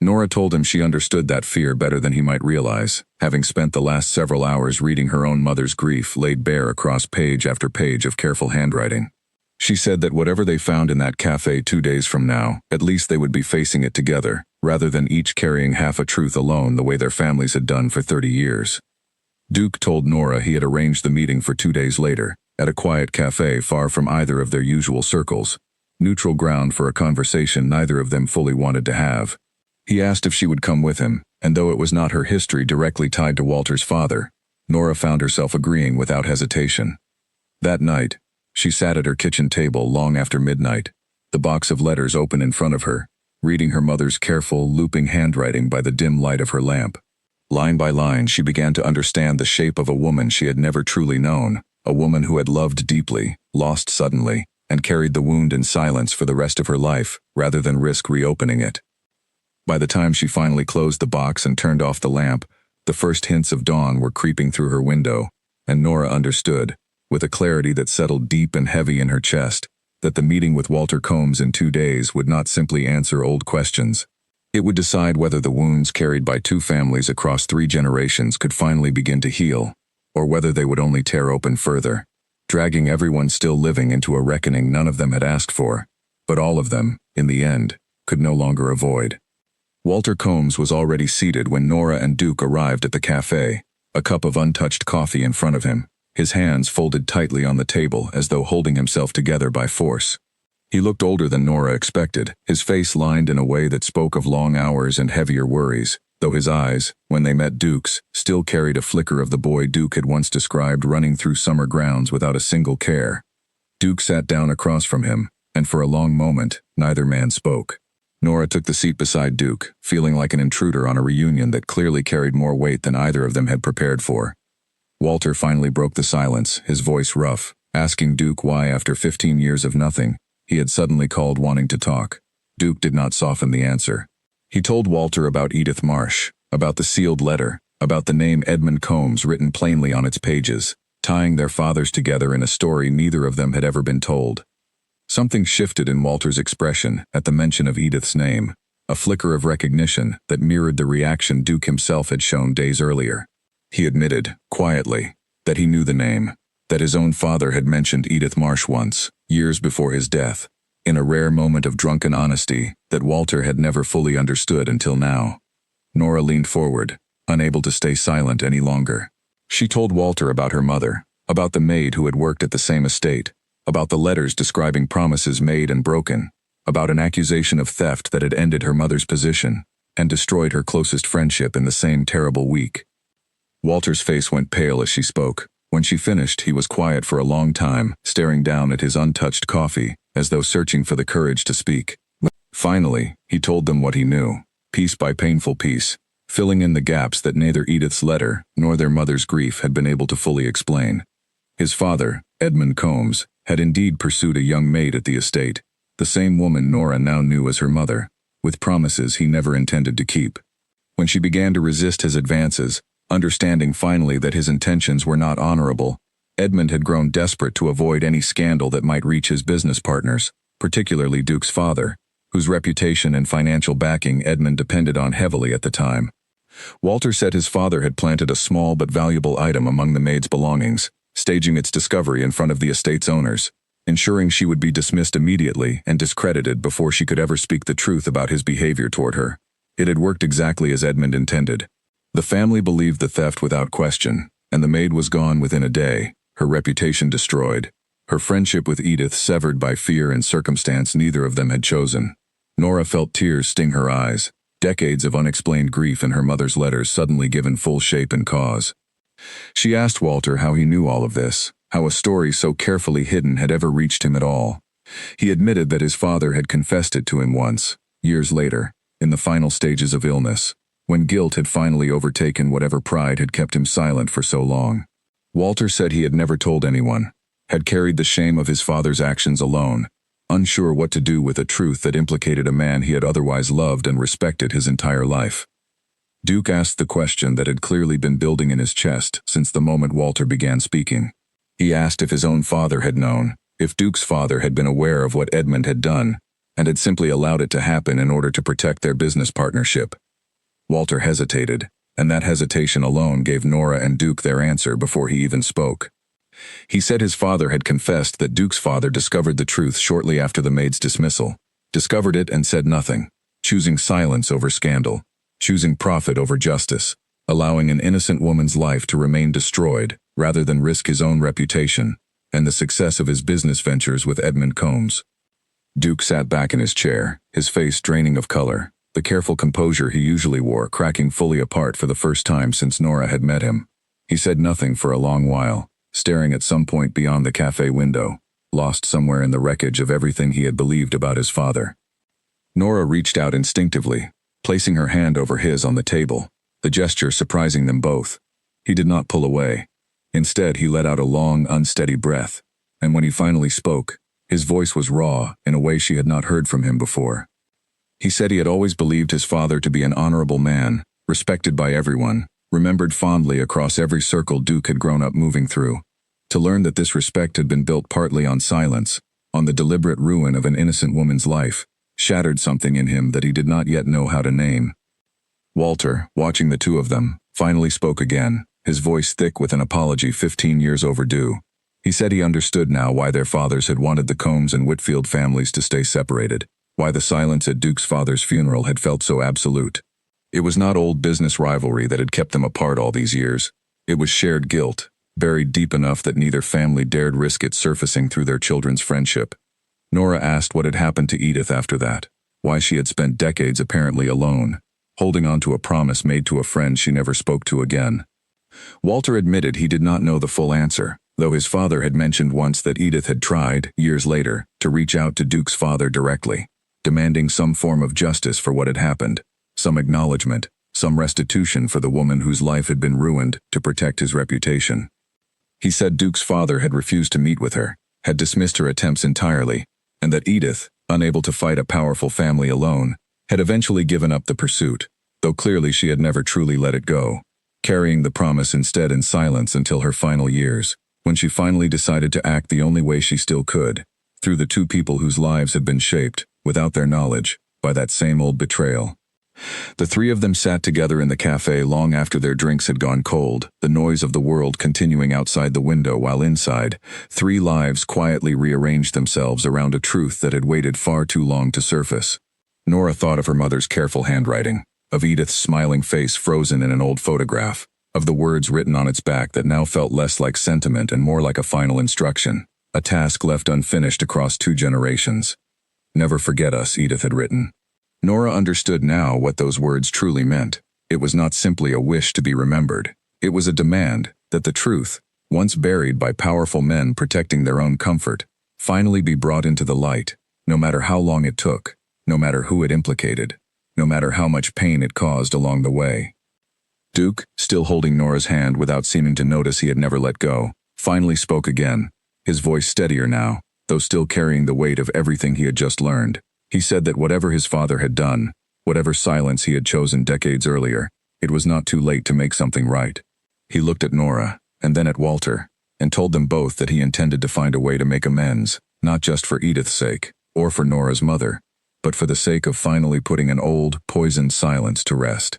Nora told him she understood that fear better than he might realize, having spent the last several hours reading her own mother's grief laid bare across page after page of careful handwriting. She said that whatever they found in that cafe 2 days from now, at least they would be facing it together, rather than each carrying half a truth alone the way their families had done for 30 years. Duke told Nora he had arranged the meeting for 2 days later, at a quiet cafe far from either of their usual circles, neutral ground for a conversation neither of them fully wanted to have. He asked if she would come with him, and though it was not her history directly tied to Walter's father, Nora found herself agreeing without hesitation. That night, She sat at her kitchen table long after midnight, the box of letters open in front of her, reading her mother's careful, looping handwriting by the dim light of her lamp. Line by line, she began to understand the shape of a woman she had never truly known, a woman who had loved deeply, lost suddenly, and carried the wound in silence for the rest of her life, rather than risk reopening it. By the time she finally closed the box and turned off the lamp, the first hints of dawn were creeping through her window, and Nora understood, with a clarity that settled deep and heavy in her chest, that the meeting with Walter Combs in 2 days would not simply answer old questions. It would decide whether the wounds carried by 2 families across 3 generations could finally begin to heal, or whether they would only tear open further, dragging everyone still living into a reckoning none of them had asked for, but all of them, in the end, could no longer avoid. Walter Combs was already seated when Nora and Duke arrived at the cafe, a cup of untouched coffee in front of him, his hands folded tightly on the table as though holding himself together by force. He looked older than Nora expected, his face lined in a way that spoke of long hours and heavier worries, though his eyes, when they met Duke's, still carried a flicker of the boy Duke had once described running through summer grounds without a single care. Duke sat down across from him, and for a long moment, neither man spoke. Nora took the seat beside Duke, feeling like an intruder on a reunion that clearly carried more weight than either of them had prepared for. Walter finally broke the silence, his voice rough, asking Duke why, after 15 years of nothing, he had suddenly called wanting to talk. Duke did not soften the answer. He told Walter about Edith Marsh, about the sealed letter, about the name Edmund Combs written plainly on its pages, tying their fathers together in a story neither of them had ever been told. Something shifted in Walter's expression at the mention of Edith's name, a flicker of recognition that mirrored the reaction Duke himself had shown days earlier. He admitted, quietly, that he knew the name, that his own father had mentioned Edith Marsh once, years before his death, in a rare moment of drunken honesty that Walter had never fully understood until now. Nora leaned forward, unable to stay silent any longer. She told Walter about her mother, about the maid who had worked at the same estate, about the letters describing promises made and broken, about an accusation of theft that had ended her mother's position and destroyed her closest friendship in the same terrible week. Walter's face went pale as she spoke. When she finished, he was quiet for a long time, staring down at his untouched coffee, as though searching for the courage to speak. Finally, he told them what he knew, piece by painful piece, filling in the gaps that neither Edith's letter nor their mother's grief had been able to fully explain. His father, Edmund Combs, had indeed pursued a young maid at the estate, the same woman Nora now knew as her mother, with promises he never intended to keep. When she began to resist his advances, understanding finally that his intentions were not honorable, Edmund had grown desperate to avoid any scandal that might reach his business partners, particularly Duke's father, whose reputation and financial backing Edmund depended on heavily at the time. Walter said his father had planted a small but valuable item among the maid's belongings, staging its discovery in front of the estate's owners, ensuring she would be dismissed immediately and discredited before she could ever speak the truth about his behavior toward her. It had worked exactly as Edmund intended. The family believed the theft without question, and the maid was gone within a day, her reputation destroyed, her friendship with Edith severed by fear and circumstance neither of them had chosen. Nora felt tears sting her eyes, decades of unexplained grief in her mother's letters suddenly given full shape and cause. She asked Walter how he knew all of this, how a story so carefully hidden had ever reached him at all. He admitted that his father had confessed it to him once, years later, in the final stages of illness, when guilt had finally overtaken whatever pride had kept him silent for so long. Walter said he had never told anyone, had carried the shame of his father's actions alone, unsure what to do with a truth that implicated a man he had otherwise loved and respected his entire life. Duke asked the question that had clearly been building in his chest since the moment Walter began speaking. He asked if his own father had known, if Duke's father had been aware of what Edmund had done, and had simply allowed it to happen in order to protect their business partnership. Walter hesitated, and that hesitation alone gave Nora and Duke their answer before he even spoke. He said his father had confessed that Duke's father discovered the truth shortly after the maid's dismissal, discovered it and said nothing, choosing silence over scandal, choosing profit over justice, allowing an innocent woman's life to remain destroyed rather than risk his own reputation and the success of his business ventures with Edmund Combs. Duke sat back in his chair, his face draining of color, the careful composure he usually wore cracking fully apart for the first time since Nora had met him. He said nothing for a long while, staring at some point beyond the cafe window, lost somewhere in the wreckage of everything he had believed about his father. Nora reached out instinctively, placing her hand over his on the table, the gesture surprising them both. He did not pull away. Instead, he let out a long, unsteady breath, and when he finally spoke, his voice was raw in a way she had not heard from him before. He said he had always believed his father to be an honorable man, respected by everyone, remembered fondly across every circle Duke had grown up moving through. To learn that this respect had been built partly on silence, on the deliberate ruin of an innocent woman's life, shattered something in him that he did not yet know how to name. Walter, watching the two of them, finally spoke again, his voice thick with an apology 15 years overdue. He said he understood now why their fathers had wanted the Combs and Whitfield families to stay separated, why the silence at Duke's father's funeral had felt so absolute. It was not old business rivalry that had kept them apart all these years. It was shared guilt, buried deep enough that neither family dared risk it surfacing through their children's friendship. Nora asked what had happened to Edith after that, why she had spent decades apparently alone, holding on to a promise made to a friend she never spoke to again. Walter admitted he did not know the full answer, though his father had mentioned once that Edith had tried, years later, to reach out to Duke's father directly, demanding some form of justice for what had happened, some acknowledgement, some restitution for the woman whose life had been ruined to protect his reputation. He said Duke's father had refused to meet with her, had dismissed her attempts entirely, and that Edith, unable to fight a powerful family alone, had eventually given up the pursuit, though clearly she had never truly let it go, carrying the promise instead in silence until her final years, when she finally decided to act the only way she still could, through the two people whose lives had been shaped, without their knowledge, by that same old betrayal. The three of them sat together in the cafe long after their drinks had gone cold, the noise of the world continuing outside the window while inside, three lives quietly rearranged themselves around a truth that had waited far too long to surface. Nora thought of her mother's careful handwriting, of Edith's smiling face frozen in an old photograph, of the words written on its back that now felt less like sentiment and more like a final instruction, a task left unfinished across 2 generations. "Never forget us," Edith had written. Nora understood now what those words truly meant. It was not simply a wish to be remembered. It was a demand that the truth, once buried by powerful men protecting their own comfort, finally be brought into the light, no matter how long it took, no matter who it implicated, no matter how much pain it caused along the way. Duke, still holding Nora's hand without seeming to notice he had never let go, finally spoke again, his voice steadier now, though still carrying the weight of everything he had just learned. He said that whatever his father had done, whatever silence he had chosen decades earlier, it was not too late to make something right. He looked at Nora, and then at Walter, and told them both that he intended to find a way to make amends, not just for Edith's sake, or for Nora's mother, but for the sake of finally putting an old, poisoned silence to rest.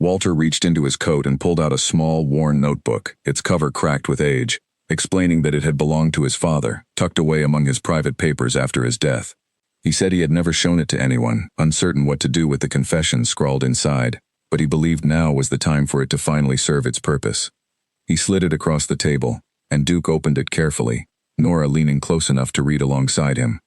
Walter reached into his coat and pulled out a small, worn notebook, its cover cracked with age, explaining that it had belonged to his father, tucked away among his private papers after his death. He said he had never shown it to anyone, uncertain what to do with the confession scrawled inside, but he believed now was the time for it to finally serve its purpose. He slid it across the table, and Duke opened it carefully, Nora leaning close enough to read alongside him.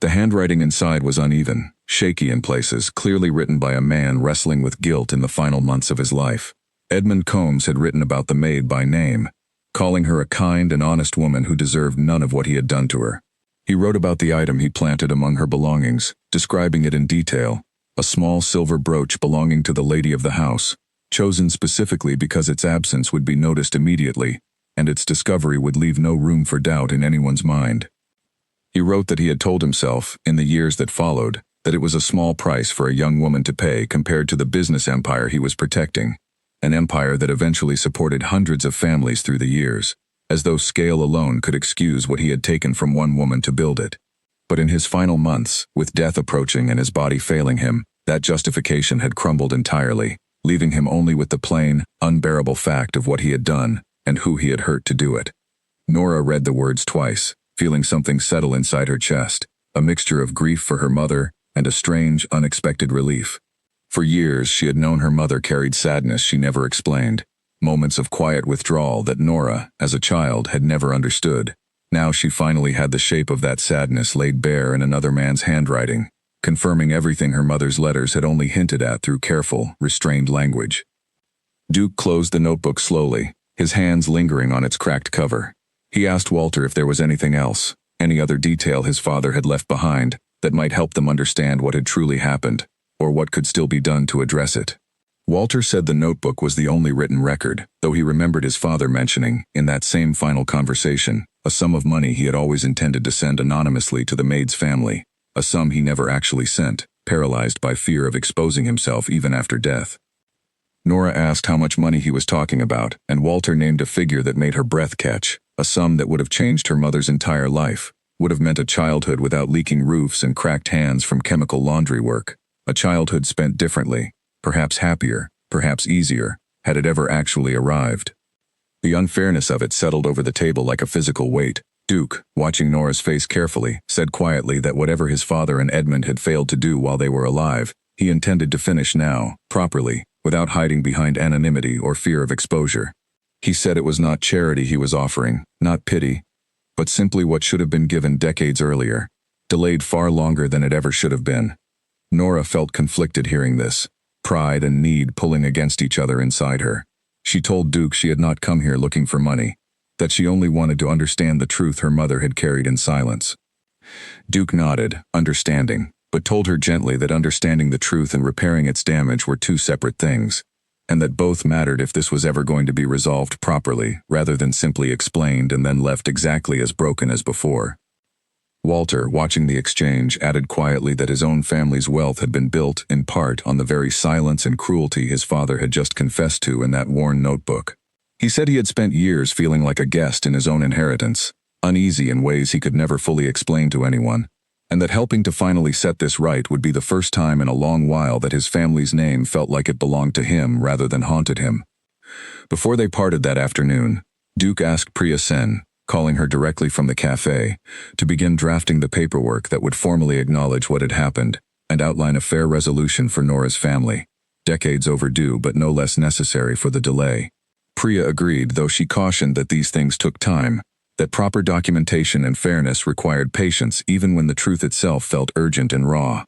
The handwriting inside was uneven, shaky in places, clearly written by a man wrestling with guilt in the final months of his life. Edmund Combs had written about the maid by name, calling her a kind and honest woman who deserved none of what he had done to her. He wrote about the item he planted among her belongings, describing it in detail, a small silver brooch belonging to the lady of the house, chosen specifically because its absence would be noticed immediately, and its discovery would leave no room for doubt in anyone's mind. He wrote that he had told himself, in the years that followed, that it was a small price for a young woman to pay compared to the business empire he was protecting, an empire that eventually supported hundreds of families through the years, as though scale alone could excuse what he had taken from one woman to build it. But in his final months, with death approaching and his body failing him, that justification had crumbled entirely, leaving him only with the plain, unbearable fact of what he had done and who he had hurt to do it. Nora read the words twice, feeling something settle inside her chest, a mixture of grief for her mother and a strange, unexpected relief. For years, she had known her mother carried sadness she never explained, moments of quiet withdrawal that Nora, as a child, had never understood. Now she finally had the shape of that sadness laid bare in another man's handwriting, confirming everything her mother's letters had only hinted at through careful, restrained language. Duke closed the notebook slowly, his hands lingering on its cracked cover. He asked Walter if there was anything else, any other detail his father had left behind, that might help them understand what had truly happened, or what could still be done to address it. Walter said the notebook was the only written record, though he remembered his father mentioning, in that same final conversation, a sum of money he had always intended to send anonymously to the maid's family, a sum he never actually sent, paralyzed by fear of exposing himself even after death. Nora asked how much money he was talking about, and Walter named a figure that made her breath catch, a sum that would have changed her mother's entire life, would have meant a childhood without leaking roofs and cracked hands from chemical laundry work, a childhood spent differently, perhaps happier, perhaps easier, had it ever actually arrived. The unfairness of it settled over the table like a physical weight. Duke, watching Nora's face carefully, said quietly that whatever his father and Edmund had failed to do while they were alive, he intended to finish now, properly, without hiding behind anonymity or fear of exposure. He said it was not charity he was offering, not pity, but simply what should have been given decades earlier, delayed far longer than it ever should have been. Nora felt conflicted hearing this, pride and need pulling against each other inside her. She told Duke she had not come here looking for money, that she only wanted to understand the truth her mother had carried in silence. Duke nodded, understanding, but told her gently that understanding the truth and repairing its damage were two separate things, and that both mattered if this was ever going to be resolved properly, rather than simply explained and then left exactly as broken as before. Walter, watching the exchange, added quietly that his own family's wealth had been built, in part, on the very silence and cruelty his father had just confessed to in that worn notebook. He said he had spent years feeling like a guest in his own inheritance, uneasy in ways he could never fully explain to anyone, and that helping to finally set this right would be the first time in a long while that his family's name felt like it belonged to him rather than haunted him. Before they parted that afternoon, Duke asked Priya Sen, calling her directly from the cafe, to begin drafting the paperwork that would formally acknowledge what had happened and outline a fair resolution for Nora's family, decades overdue but no less necessary for the delay. Priya agreed, though she cautioned that these things took time, that proper documentation and fairness required patience even when the truth itself felt urgent and raw.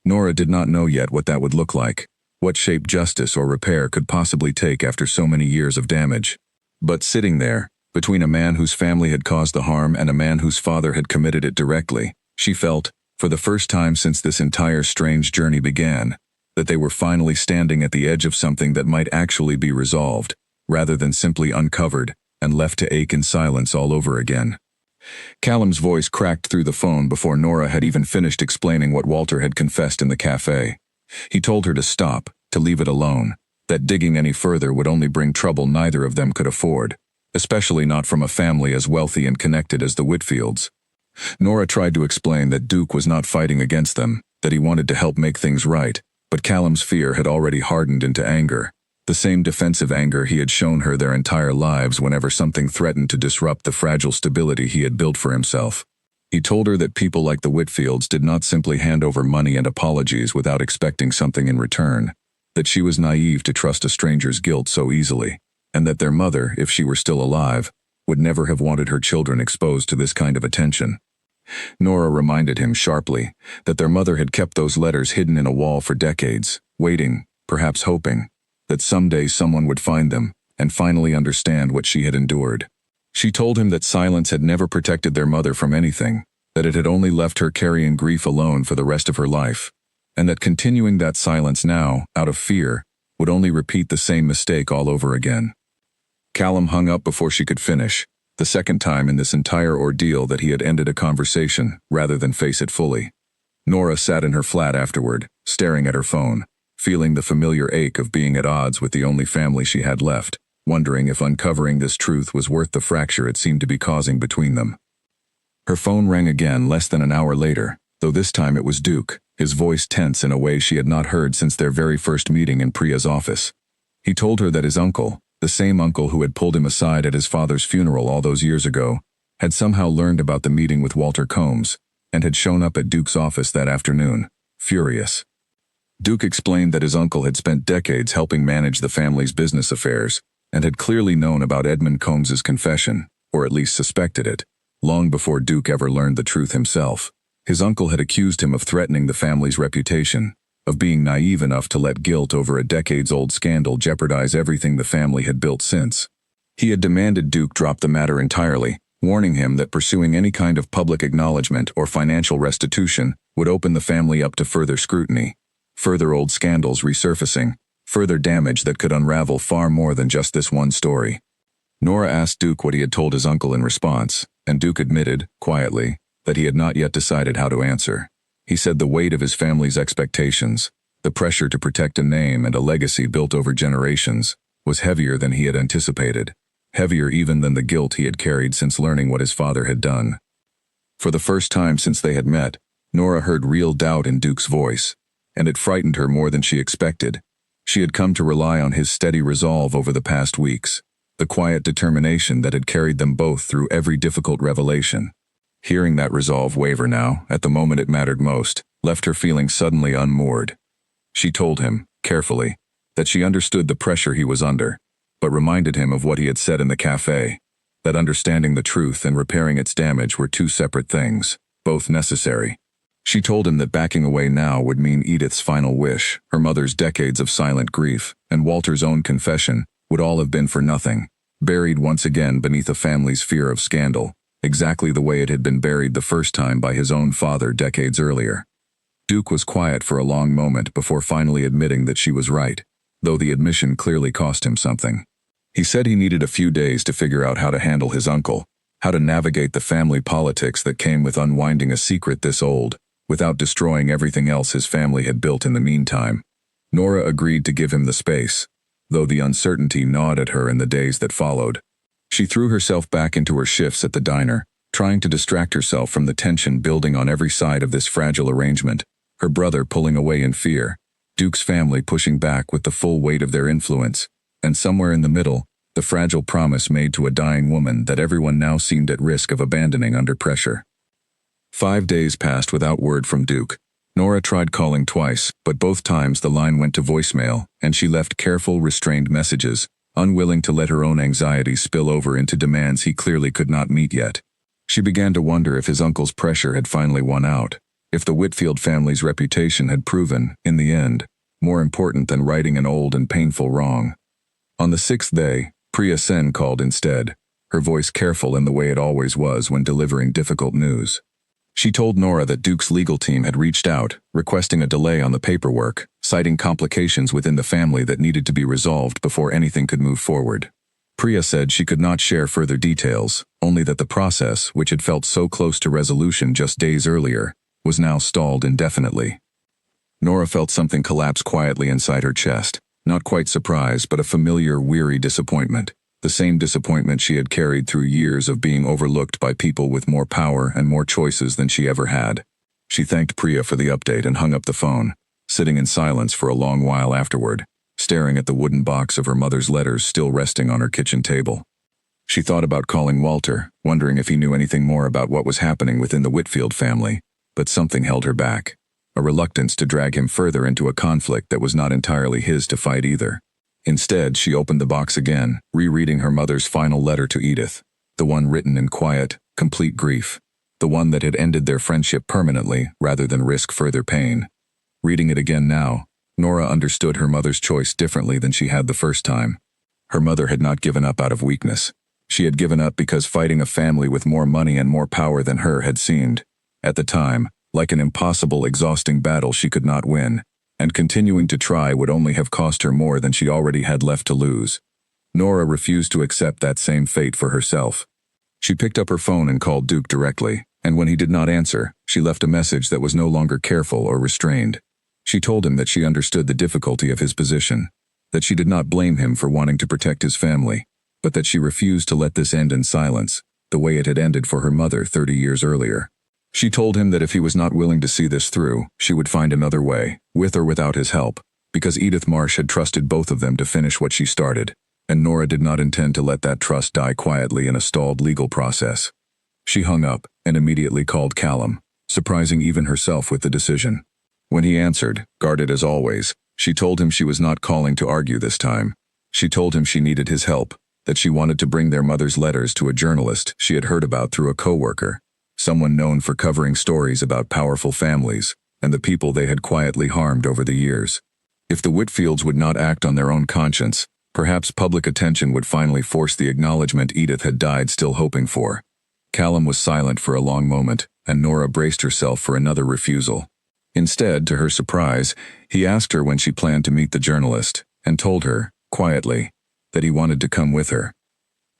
Nora did not know yet what that would look like, what shape justice or repair could possibly take after so many years of damage. But sitting there, between a man whose family had caused the harm and a man whose father had committed it directly, she felt, for the first time since this entire strange journey began, that they were finally standing at the edge of something that might actually be resolved, rather than simply uncovered and left to ache in silence all over again. Callum's voice cracked through the phone before Nora had even finished explaining what Walter had confessed in the cafe. He told her to stop, to leave it alone, that digging any further would only bring trouble neither of them could afford, especially not from a family as wealthy and connected as the Whitfields. Nora tried to explain that Duke was not fighting against them, that he wanted to help make things right, but Callum's fear had already hardened into anger, the same defensive anger he had shown her their entire lives whenever something threatened to disrupt the fragile stability he had built for himself. He told her that people like the Whitfields did not simply hand over money and apologies without expecting something in return, that she was naive to trust a stranger's guilt so easily, and that their mother, if she were still alive, would never have wanted her children exposed to this kind of attention. Nora reminded him sharply that their mother had kept those letters hidden in a wall for decades, waiting, perhaps hoping, that someday someone would find them and finally understand what she had endured. She told him that silence had never protected their mother from anything, that it had only left her carrying grief alone for the rest of her life, and that continuing that silence now, out of fear, would only repeat the same mistake all over again. Callum hung up before she could finish, the second time in this entire ordeal that he had ended a conversation rather than face it fully. Nora sat in her flat afterward, staring at her phone, feeling the familiar ache of being at odds with the only family she had left, wondering if uncovering this truth was worth the fracture it seemed to be causing between them. Her phone rang again less than an hour later, though this time it was Duke, his voice tense in a way she had not heard since their very first meeting in Priya's office. He told her that his uncle, the same uncle who had pulled him aside at his father's funeral all those years ago, had somehow learned about the meeting with Walter Combs, and had shown up at Duke's office that afternoon, furious. Duke explained that his uncle had spent decades helping manage the family's business affairs, and had clearly known about Edmund Combs's confession, or at least suspected it, long before Duke ever learned the truth himself. His uncle had accused him of threatening the family's reputation, of being naive enough to let guilt over a decades-old scandal jeopardize everything the family had built since. He had demanded Duke drop the matter entirely, warning him that pursuing any kind of public acknowledgement or financial restitution would open the family up to further scrutiny, further old scandals resurfacing, further damage that could unravel far more than just this one story. Nora asked Duke what he had told his uncle in response, and Duke admitted, quietly, that he had not yet decided how to answer. He said the weight of his family's expectations, the pressure to protect a name and a legacy built over generations, was heavier than he had anticipated, heavier even than the guilt he had carried since learning what his father had done. For the first time since they had met, Nora heard real doubt in Duke's voice, and it frightened her more than she expected. She had come to rely on his steady resolve over the past weeks, the quiet determination that had carried them both through every difficult revelation. Hearing that resolve waver now, at the moment it mattered most, left her feeling suddenly unmoored. She told him, carefully, that she understood the pressure he was under, but reminded him of what he had said in the cafe, that understanding the truth and repairing its damage were two separate things, both necessary. She told him that backing away now would mean Edith's final wish, her mother's decades of silent grief, and Walter's own confession, would all have been for nothing, buried once again beneath a family's fear of scandal, exactly the way it had been buried the first time by his own father decades earlier. Duke was quiet for a long moment before finally admitting that she was right, though the admission clearly cost him something. He said he needed a few days to figure out how to handle his uncle, how to navigate the family politics that came with unwinding a secret this old, without destroying everything else his family had built in the meantime. Nora agreed to give him the space, though the uncertainty gnawed at her in the days that followed. She threw herself back into her shifts at the diner, trying to distract herself from the tension building on every side of this fragile arrangement, her brother pulling away in fear, Duke's family pushing back with the full weight of their influence, and somewhere in the middle, the fragile promise made to a dying woman that everyone now seemed at risk of abandoning under pressure. 5 days passed without word from Duke. Nora tried calling twice, but both times the line went to voicemail, and she left careful, restrained messages, unwilling to let her own anxiety spill over into demands he clearly could not meet yet. She began to wonder if his uncle's pressure had finally won out, if the Whitfield family's reputation had proven, in the end, more important than righting an old and painful wrong. On the 6th day, Priya Sen called instead, her voice careful in the way it always was when delivering difficult news. She told Nora that Duke's legal team had reached out, requesting a delay on the paperwork, citing complications within the family that needed to be resolved before anything could move forward. Priya said she could not share further details, only that the process, which had felt so close to resolution just days earlier, was now stalled indefinitely. Nora felt something collapse quietly inside her chest, not quite surprise but a familiar, weary disappointment. The same disappointment she had carried through years of being overlooked by people with more power and more choices than she ever had. She thanked Priya for the update and hung up the phone, sitting in silence for a long while afterward, staring at the wooden box of her mother's letters still resting on her kitchen table. She thought about calling Walter, wondering if he knew anything more about what was happening within the Whitfield family, but something held her back, a reluctance to drag him further into a conflict that was not entirely his to fight either. Instead, she opened the box again, rereading her mother's final letter to Edith, the one written in quiet, complete grief, the one that had ended their friendship permanently rather than risk further pain. Reading it again now, Nora understood her mother's choice differently than she had the first time. Her mother had not given up out of weakness. She had given up because fighting a family with more money and more power than her had seemed, at the time, like an impossible, exhausting battle she could not win. And continuing to try would only have cost her more than she already had left to lose. Nora refused to accept that same fate for herself. She picked up her phone and called Duke directly, and when he did not answer, she left a message that was no longer careful or restrained. She told him that she understood the difficulty of his position, that she did not blame him for wanting to protect his family, but that she refused to let this end in silence, the way it had ended for her mother 30 years earlier. She told him that if he was not willing to see this through, she would find another way, with or without his help, because Edith Marsh had trusted both of them to finish what she started, and Nora did not intend to let that trust die quietly in a stalled legal process. She hung up and immediately called Callum, surprising even herself with the decision. When he answered, guarded as always, she told him she was not calling to argue this time. She told him she needed his help, that she wanted to bring their mother's letters to a journalist she had heard about through a coworker, someone known for covering stories about powerful families and the people they had quietly harmed over the years. If the Whitfields would not act on their own conscience, perhaps public attention would finally force the acknowledgement Edith had died still hoping for. Callum was silent for a long moment, and Nora braced herself for another refusal. Instead, to her surprise, he asked her when she planned to meet the journalist, and told her, quietly, that he wanted to come with her.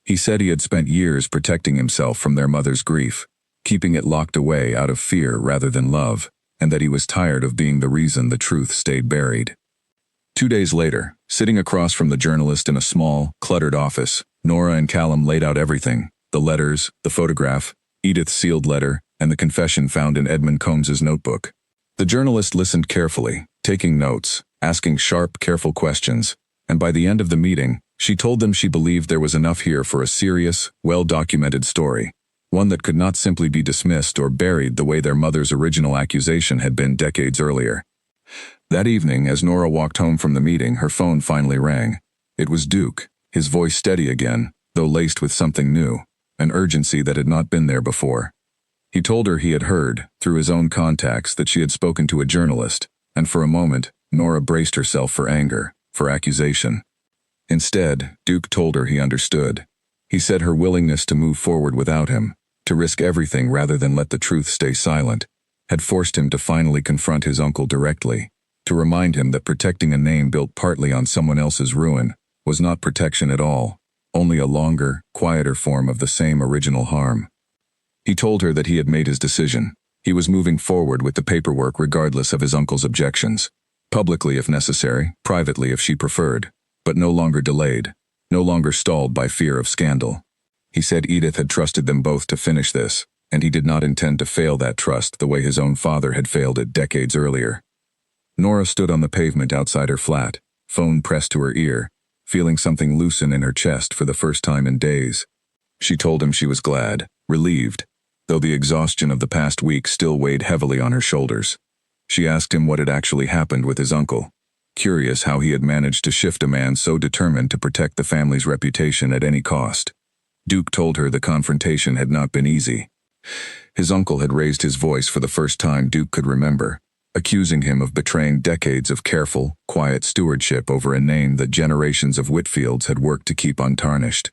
He said he had spent years protecting himself from their mother's grief, keeping it locked away out of fear rather than love, and that he was tired of being the reason the truth stayed buried. 2 days later, sitting across from the journalist in a small, cluttered office, Nora and Callum laid out everything: the letters, the photograph, Edith's sealed letter, and the confession found in Edmund Combs's notebook. The journalist listened carefully, taking notes, asking sharp, careful questions, and by the end of the meeting, she told them she believed there was enough here for a serious, well-documented story, one that could not simply be dismissed or buried the way their mother's original accusation had been decades earlier. That evening, as Nora walked home from the meeting, her phone finally rang. It was Duke, his voice steady again, though laced with something new, an urgency that had not been there before. He told her he had heard, through his own contacts, that she had spoken to a journalist, and for a moment, Nora braced herself for anger, for accusation. Instead, Duke told her he understood. He said her willingness to move forward without him, to risk everything rather than let the truth stay silent, had forced him to finally confront his uncle directly, to remind him that protecting a name built partly on someone else's ruin was not protection at all, only a longer, quieter form of the same original harm. He told her that he had made his decision. He was moving forward with the paperwork regardless of his uncle's objections, publicly if necessary, privately if she preferred, but no longer delayed, no longer stalled by fear of scandal. He said Edith had trusted them both to finish this, and he did not intend to fail that trust the way his own father had failed it decades earlier. Nora stood on the pavement outside her flat, phone pressed to her ear, feeling something loosen in her chest for the first time in days. She told him she was glad, relieved, though the exhaustion of the past week still weighed heavily on her shoulders. She asked him what had actually happened with his uncle, curious how he had managed to shift a man so determined to protect the family's reputation at any cost. Duke told her the confrontation had not been easy. His uncle had raised his voice for the first time Duke could remember, accusing him of betraying decades of careful, quiet stewardship over a name that generations of Whitfields had worked to keep untarnished.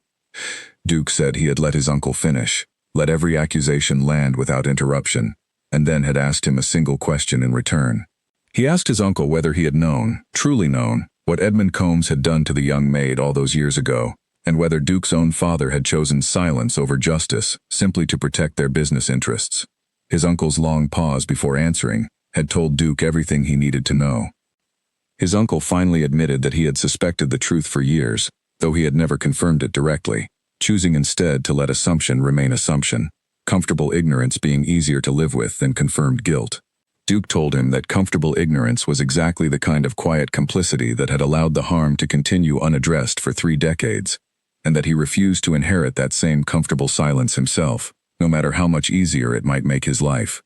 Duke said he had let his uncle finish, let every accusation land without interruption, and then had asked him a single question in return. He asked his uncle whether he had known, truly known, what Edmund Combs had done to the young maid all those years ago, and whether Duke's own father had chosen silence over justice simply to protect their business interests. His uncle's long pause before answering had told Duke everything he needed to know. His uncle finally admitted that he had suspected the truth for years, though he had never confirmed it directly, choosing instead to let assumption remain assumption, comfortable ignorance being easier to live with than confirmed guilt. Duke told him that comfortable ignorance was exactly the kind of quiet complicity that had allowed the harm to continue unaddressed for 3 decades, and that he refused to inherit that same comfortable silence himself, no matter how much easier it might make his life.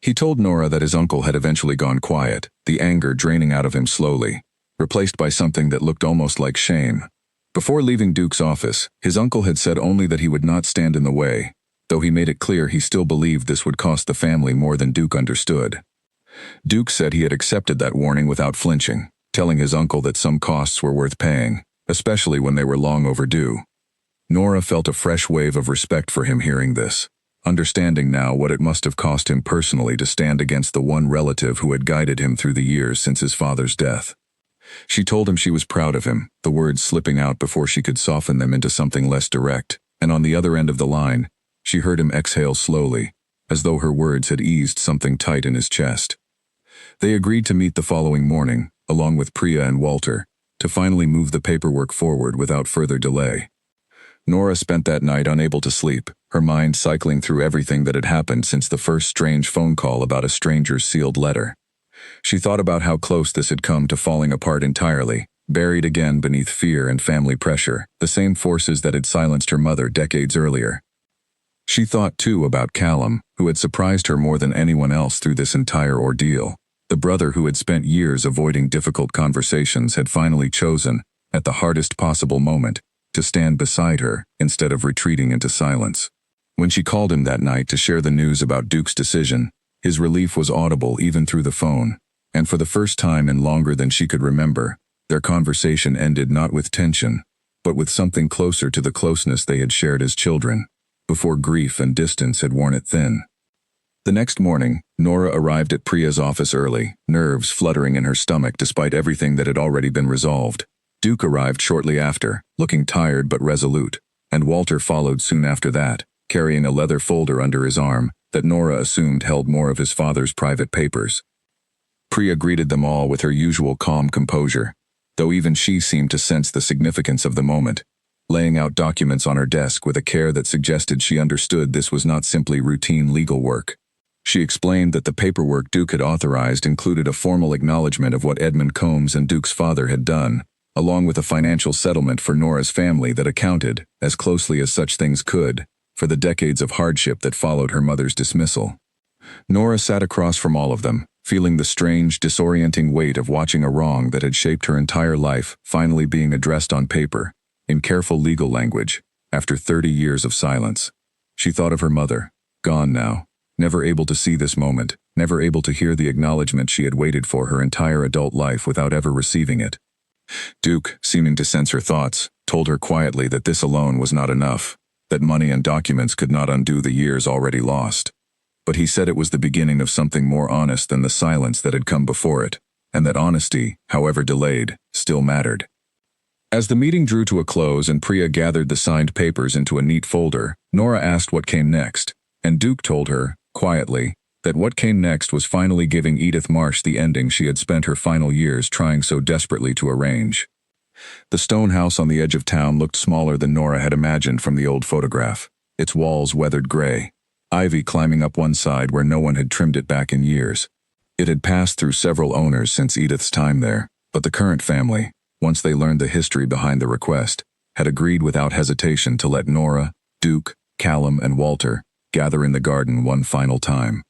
He told Nora that his uncle had eventually gone quiet, the anger draining out of him slowly, replaced by something that looked almost like shame. Before leaving Duke's office, his uncle had said only that he would not stand in the way, though he made it clear he still believed this would cost the family more than Duke understood. Duke said he had accepted that warning without flinching, telling his uncle that some costs were worth paying, especially when they were long overdue. Nora felt a fresh wave of respect for him hearing this, understanding now what it must have cost him personally to stand against the one relative who had guided him through the years since his father's death. She told him she was proud of him, the words slipping out before she could soften them into something less direct, and on the other end of the line, she heard him exhale slowly, as though her words had eased something tight in his chest. They agreed to meet the following morning, along with Priya and Walter, to finally move the paperwork forward without further delay. Nora spent that night unable to sleep, her mind cycling through everything that had happened since the first strange phone call about a stranger's sealed letter. She thought about how close this had come to falling apart entirely, buried again beneath fear and family pressure, the same forces that had silenced her mother decades earlier. She thought, too, about Callum, who had surprised her more than anyone else through this entire ordeal. The brother who had spent years avoiding difficult conversations had finally chosen, at the hardest possible moment, to stand beside her instead of retreating into silence. When she called him that night to share the news about Duke's decision, his relief was audible even through the phone, and for the first time in longer than she could remember, their conversation ended not with tension, but with something closer to the closeness they had shared as children. before grief and distance had worn it thin. The next morning, Nora arrived at Priya's office early, nerves fluttering in her stomach despite everything that had already been resolved. Duke arrived shortly after, looking tired but resolute, and Walter followed soon after that, carrying a leather folder under his arm that Nora assumed held more of his father's private papers. Priya greeted them all with her usual calm composure, though even she seemed to sense the significance of the moment, laying out documents on her desk with a care that suggested she understood this was not simply routine legal work. She explained that the paperwork Duke had authorized included a formal acknowledgement of what Edmund Combs and Duke's father had done, along with a financial settlement for Nora's family that accounted, as closely as such things could, for the decades of hardship that followed her mother's dismissal. Nora sat across from all of them, feeling the strange, disorienting weight of watching a wrong that had shaped her entire life finally being addressed on paper, in careful legal language, after 30 years of silence. She thought of her mother, gone now, never able to see this moment, never able to hear the acknowledgement she had waited for her entire adult life without ever receiving it. Duke, seeming to sense her thoughts, told her quietly that this alone was not enough, that money and documents could not undo the years already lost. But he said it was the beginning of something more honest than the silence that had come before it, and that honesty, however delayed, still mattered. As the meeting drew to a close and Priya gathered the signed papers into a neat folder, Nora asked what came next, and Duke told her, quietly, that what came next was finally giving Edith Marsh the ending she had spent her final years trying so desperately to arrange. The stone house on the edge of town looked smaller than Nora had imagined from the old photograph, its walls weathered gray, ivy climbing up one side where no one had trimmed it back in years. It had passed through several owners since Edith's time there, but the current family, once they learned the history behind the request, had agreed without hesitation to let Nora, Duke, Callum, and Walter gather in the garden one final time.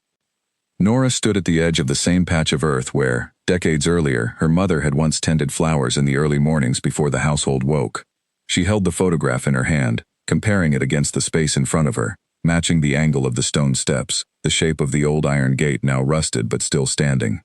Nora stood at the edge of the same patch of earth where, decades earlier, her mother had once tended flowers in the early mornings before the household woke. She held the photograph in her hand, comparing it against the space in front of her, matching the angle of the stone steps, the shape of the old iron gate now rusted but still standing.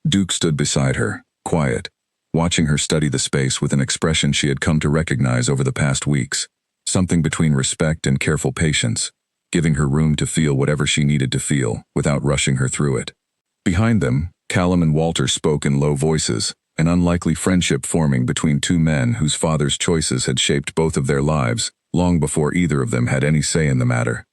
Duke stood beside her, quiet, watching her study the space with an expression she had come to recognize over the past weeks, something between respect and careful patience, giving her room to feel whatever she needed to feel without rushing her through it. Behind them, Callum and Walter spoke in low voices, an unlikely friendship forming between two men whose fathers' choices had shaped both of their lives, long before either of them had any say in the matter.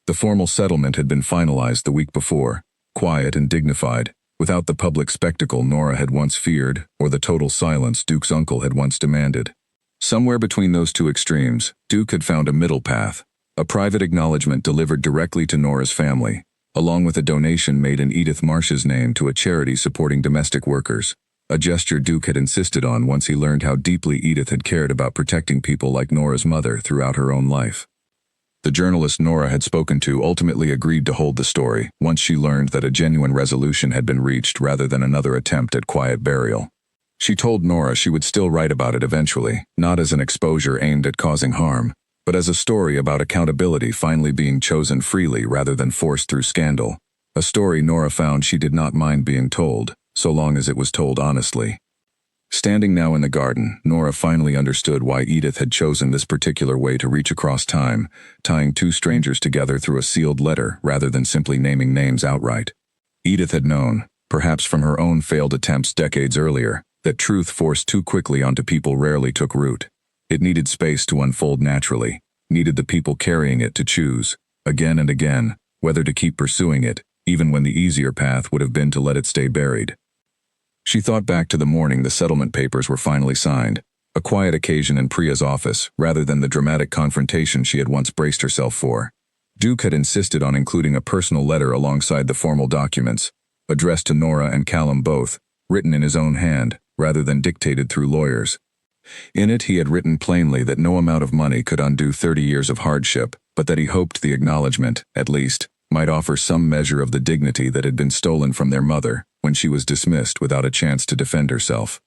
The formal settlement had been finalized the week before, quiet and dignified, without the public spectacle Nora had once feared or the total silence Duke's uncle had once demanded. Somewhere between those two extremes, Duke had found a middle path, a private acknowledgement delivered directly to Nora's family, along with a donation made in Edith Marsh's name to a charity supporting domestic workers, a gesture Duke had insisted on once he learned how deeply Edith had cared about protecting people like Nora's mother throughout her own life. The journalist Nora had spoken to ultimately agreed to hold the story once she learned that a genuine resolution had been reached rather than another attempt at quiet burial. She told Nora she would still write about it eventually, not as an exposure aimed at causing harm, but as a story about accountability finally being chosen freely rather than forced through scandal, a story Nora found she did not mind being told, so long as it was told honestly. Standing now in the garden, Nora finally understood why Edith had chosen this particular way to reach across time, tying two strangers together through a sealed letter rather than simply naming names outright. Edith had known, perhaps from her own failed attempts decades earlier, that truth forced too quickly onto people rarely took root. It needed space to unfold naturally, needed the people carrying it to choose, again and again, whether to keep pursuing it, even when the easier path would have been to let it stay buried. She thought back to the morning the settlement papers were finally signed, a quiet occasion in Priya's office rather than the dramatic confrontation she had once braced herself for. Duke had insisted on including a personal letter alongside the formal documents, addressed to Nora and Callum both, written in his own hand, rather than dictated through lawyers. In it he had written plainly that no amount of money could undo 30 years of hardship, but that he hoped the acknowledgement, at least, might offer some measure of the dignity that had been stolen from their mother when she was dismissed without a chance to defend herself.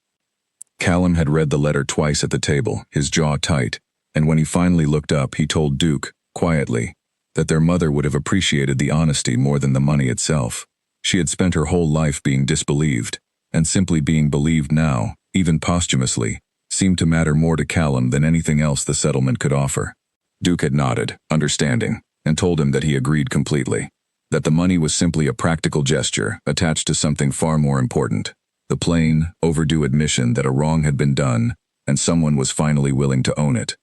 Callum had read the letter twice at the table, his jaw tight, and when he finally looked up he told Duke, quietly, that their mother would have appreciated the honesty more than the money itself. She had spent her whole life being disbelieved, and simply being believed now, even posthumously, seemed to matter more to Callum than anything else the settlement could offer. Duke had nodded, understanding, and told him that he agreed completely. That the money was simply a practical gesture attached to something far more important. The plain, overdue admission that a wrong had been done, and someone was finally willing to own it.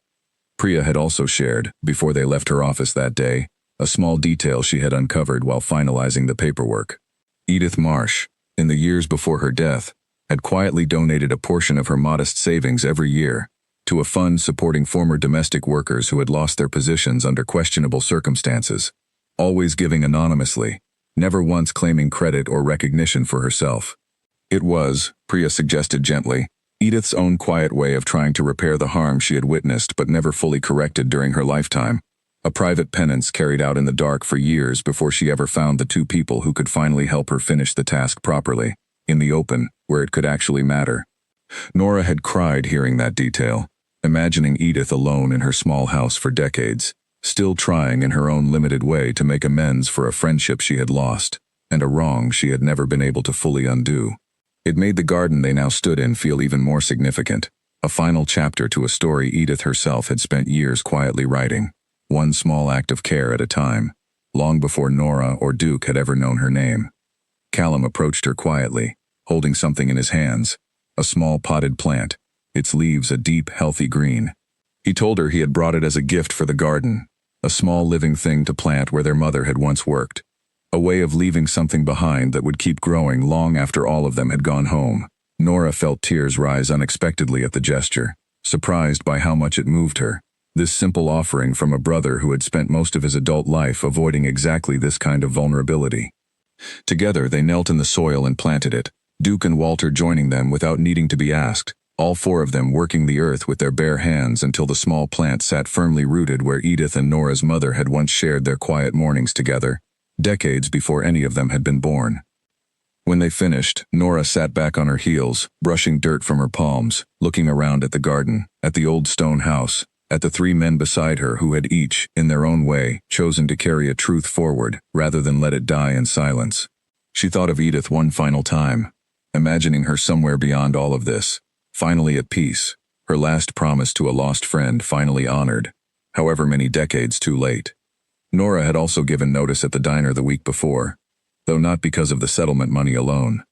Priya had also shared, before they left her office that day, a small detail she had uncovered while finalizing the paperwork. Edith Marsh, in the years before her death, had quietly donated a portion of her modest savings every year to a fund supporting former domestic workers who had lost their positions under questionable circumstances, always giving anonymously, never once claiming credit or recognition for herself. It was, Priya suggested gently, Edith's own quiet way of trying to repair the harm she had witnessed but never fully corrected during her lifetime, a private penance carried out in the dark for years before she ever found the two people who could finally help her finish the task properly, in the open, where it could actually matter. Nora had cried hearing that detail, imagining Edith alone in her small house for decades, still trying in her own limited way to make amends for a friendship she had lost, and a wrong she had never been able to fully undo. It made the garden they now stood in feel even more significant, a final chapter to a story Edith herself had spent years quietly writing, one small act of care at a time, long before Nora or Duke had ever known her name. Callum approached her quietly, holding something in his hands, a small potted plant, its leaves a deep, healthy green. He told her he had brought it as a gift for the garden, a small living thing to plant where their mother had once worked. A way of leaving something behind that would keep growing long after all of them had gone home. Nora felt tears rise unexpectedly at the gesture, surprised by how much it moved her. This simple offering from a brother who had spent most of his adult life avoiding exactly this kind of vulnerability. Together they knelt in the soil and planted it, Duke and Walter joining them without needing to be asked, all four of them working the earth with their bare hands until the small plant sat firmly rooted where Edith and Nora's mother had once shared their quiet mornings together, decades before any of them had been born. When they finished, Nora sat back on her heels, brushing dirt from her palms, looking around at the garden, at the old stone house, at the three men beside her who had each, in their own way, chosen to carry a truth forward rather than let it die in silence. She thought of Edith one final time, imagining her somewhere beyond all of this, finally at peace, her last promise to a lost friend finally honored, however many decades too late. Nora had also given notice at the diner the week before, though not because of the settlement money alone.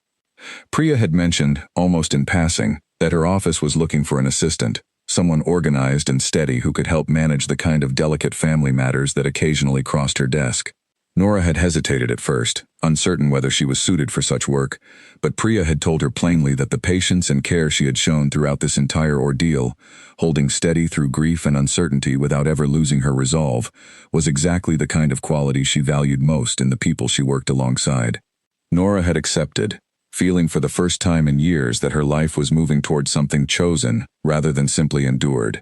Priya had mentioned, almost in passing, that her office was looking for an assistant, someone organized and steady who could help manage the kind of delicate family matters that occasionally crossed her desk. Nora had hesitated at first, uncertain whether she was suited for such work, but Priya had told her plainly that the patience and care she had shown throughout this entire ordeal, holding steady through grief and uncertainty without ever losing her resolve, was exactly the kind of quality she valued most in the people she worked alongside. Nora had accepted, feeling for the first time in years that her life was moving towards something chosen rather than simply endured.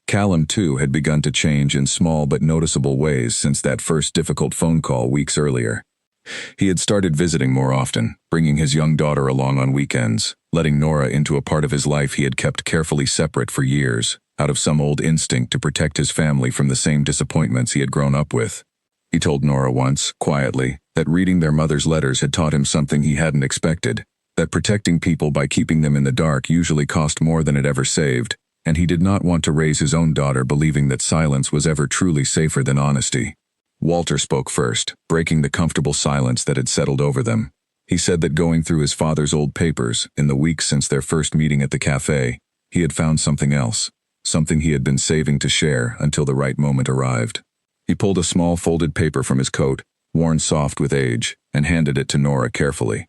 Callum, too, had begun to change in small but noticeable ways since that first difficult phone call weeks earlier. He had started visiting more often, bringing his young daughter along on weekends, letting Nora into a part of his life he had kept carefully separate for years, out of some old instinct to protect his family from the same disappointments he had grown up with. He told Nora once, quietly, that reading their mother's letters had taught him something he hadn't expected, that protecting people by keeping them in the dark usually cost more than it ever saved, and he did not want to raise his own daughter believing that silence was ever truly safer than honesty. Walter spoke first, breaking the comfortable silence that had settled over them. He said that going through his father's old papers, in the weeks since their first meeting at the cafe, he had found something else, something he had been saving to share until the right moment arrived. He pulled a small folded paper from his coat, worn soft with age, and handed it to Nora carefully.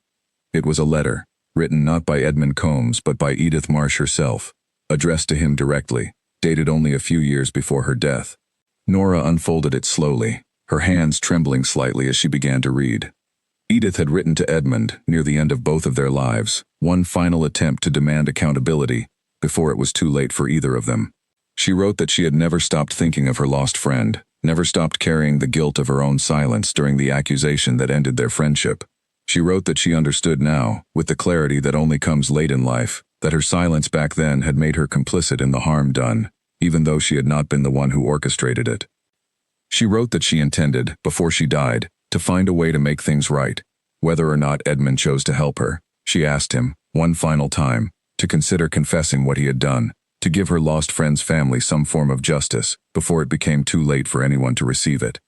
It was a letter, written not by Edmund Combs but by Edith Marsh herself, addressed to him directly, dated only a few years before her death. Nora unfolded it slowly, her hands trembling slightly as she began to read. Edith had written to Edmund, near the end of both of their lives, one final attempt to demand accountability, before it was too late for either of them. She wrote that she had never stopped thinking of her lost friend, never stopped carrying the guilt of her own silence during the accusation that ended their friendship. She wrote that she understood now, with the clarity that only comes late in life, that her silence back then had made her complicit in the harm done, even though she had not been the one who orchestrated it. She wrote that she intended, before she died, to find a way to make things right. Whether or not Edmund chose to help her, she asked him, one final time, to consider confessing what he had done, to give her lost friend's family some form of justice before it became too late for anyone to receive it.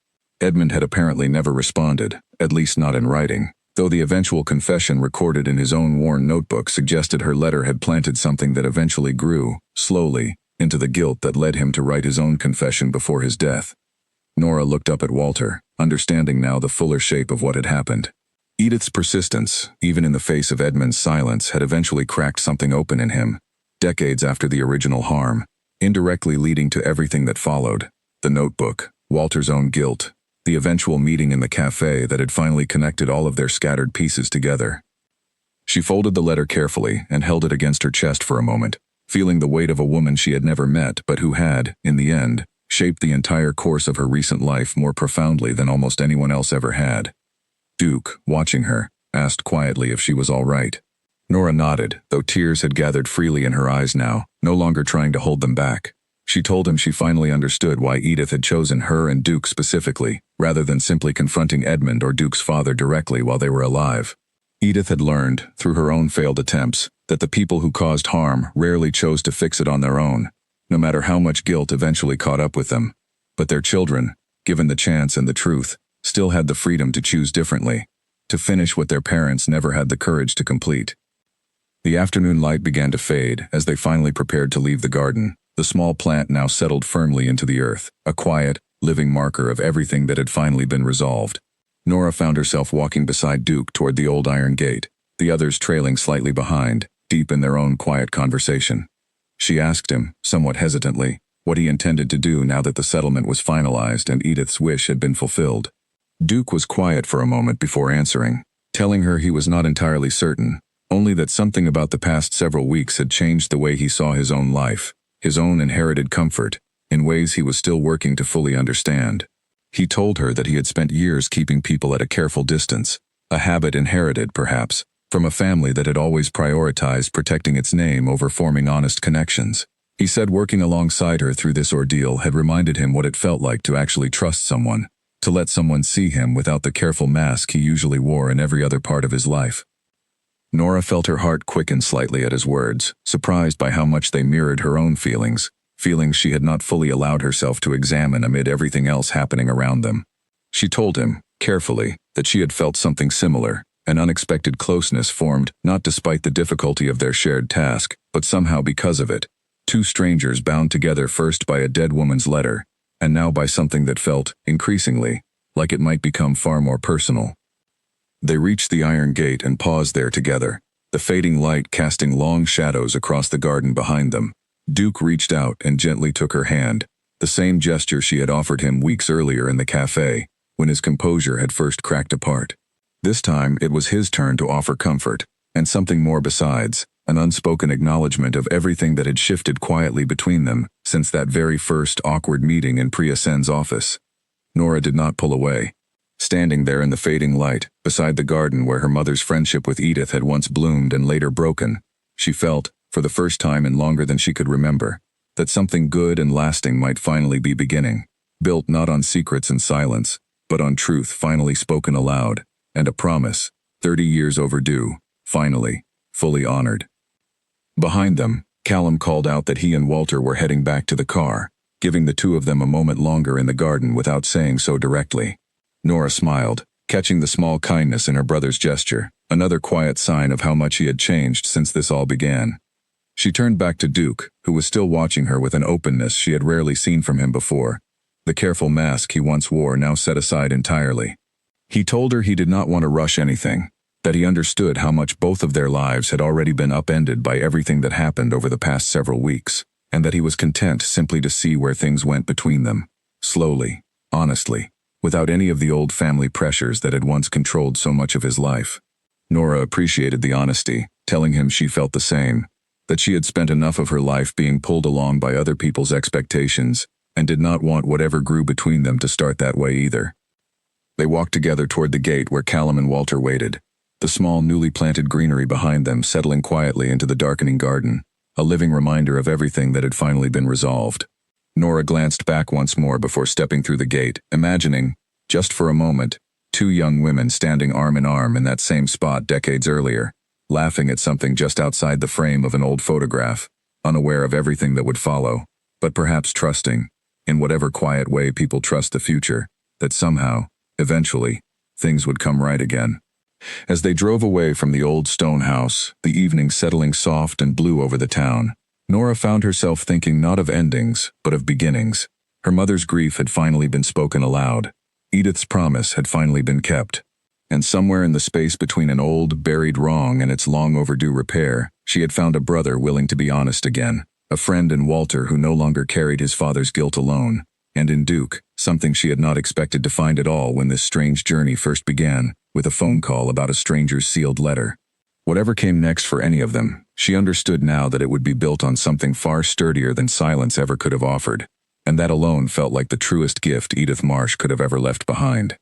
Edmund had apparently never responded, at least not in writing, though the eventual confession recorded in his own worn notebook suggested her letter had planted something that eventually grew, slowly, into the guilt that led him to write his own confession before his death. Nora looked up at Walter, understanding now the fuller shape of what had happened. Edith's persistence, even in the face of Edmund's silence, had eventually cracked something open in him, decades after the original harm, indirectly leading to everything that followed: the notebook, Walter's own guilt, the eventual meeting in the cafe that had finally connected all of their scattered pieces together. She folded the letter carefully and held it against her chest for a moment, feeling the weight of a woman she had never met but who had, in the end, shaped the entire course of her recent life more profoundly than almost anyone else ever had. Duke, watching her, asked quietly if she was all right. Nora nodded, though tears had gathered freely in her eyes now, no longer trying to hold them back. She told him she finally understood why Edith had chosen her and Duke specifically, rather than simply confronting Edmund or Duke's father directly while they were alive. Edith had learned, through her own failed attempts, that the people who caused harm rarely chose to fix it on their own, no matter how much guilt eventually caught up with them. But their children, given the chance and the truth, still had the freedom to choose differently, to finish what their parents never had the courage to complete. The afternoon light began to fade as they finally prepared to leave the garden. The small plant now settled firmly into the earth, a quiet, living marker of everything that had finally been resolved. Nora found herself walking beside Duke toward the old iron gate, the others trailing slightly behind, deep in their own quiet conversation. She asked him, somewhat hesitantly, what he intended to do now that the settlement was finalized and Edith's wish had been fulfilled. Duke was quiet for a moment before answering, telling her he was not entirely certain, only that something about the past several weeks had changed the way he saw his own life, his own inherited comfort, in ways he was still working to fully understand. He told her that he had spent years keeping people at a careful distance, a habit inherited, perhaps, from a family that had always prioritized protecting its name over forming honest connections. He said working alongside her through this ordeal had reminded him what it felt like to actually trust someone, to let someone see him without the careful mask he usually wore in every other part of his life. Nora felt her heart quicken slightly at his words, surprised by how much they mirrored her own feelings she had not fully allowed herself to examine amid everything else happening around them. She told him, carefully, that she had felt something similar. An unexpected closeness formed, not despite the difficulty of their shared task, but somehow because of it. Two strangers bound together first by a dead woman's letter, and now by something that felt, increasingly, like it might become far more personal. They reached the iron gate and paused there together, the fading light casting long shadows across the garden behind them. Duke reached out and gently took her hand, the same gesture she had offered him weeks earlier in the cafe, when his composure had first cracked apart. This time it was his turn to offer comfort, and something more besides, an unspoken acknowledgement of everything that had shifted quietly between them since that very first awkward meeting in Priya Sen's office. Nora did not pull away. Standing there in the fading light, beside the garden where her mother's friendship with Edith had once bloomed and later broken, she felt, for the first time in longer than she could remember, that something good and lasting might finally be beginning, built not on secrets and silence, but on truth finally spoken aloud, and a promise, 30 years overdue, finally, fully honored. Behind them, Callum called out that he and Walter were heading back to the car, giving the two of them a moment longer in the garden without saying so directly. Nora smiled, catching the small kindness in her brother's gesture, another quiet sign of how much he had changed since this all began. She turned back to Duke, who was still watching her with an openness she had rarely seen from him before, the careful mask he once wore now set aside entirely. He told her he did not want to rush anything, that he understood how much both of their lives had already been upended by everything that happened over the past several weeks, and that he was content simply to see where things went between them, slowly, honestly, without any of the old family pressures that had once controlled so much of his life. Nora appreciated the honesty, telling him she felt the same, that she had spent enough of her life being pulled along by other people's expectations, and did not want whatever grew between them to start that way either. They walked together toward the gate where Callum and Walter waited, the small newly planted greenery behind them settling quietly into the darkening garden, a living reminder of everything that had finally been resolved. Nora glanced back once more before stepping through the gate, imagining, just for a moment, two young women standing arm in arm in that same spot decades earlier, laughing at something just outside the frame of an old photograph, unaware of everything that would follow, but perhaps trusting, in whatever quiet way people trust the future, that somehow, eventually, things would come right again. As they drove away from the old stone house, the evening settling soft and blue over the town, Nora found herself thinking not of endings, but of beginnings. Her mother's grief had finally been spoken aloud. Edith's promise had finally been kept. And somewhere in the space between an old, buried wrong and its long overdue repair, she had found a brother willing to be honest again, a friend in Walter who no longer carried his father's guilt alone, and in Duke, something she had not expected to find at all when this strange journey first began, with a phone call about a stranger's sealed letter. Whatever came next for any of them, she understood now that it would be built on something far sturdier than silence ever could have offered, and that alone felt like the truest gift Edith Marsh could have ever left behind.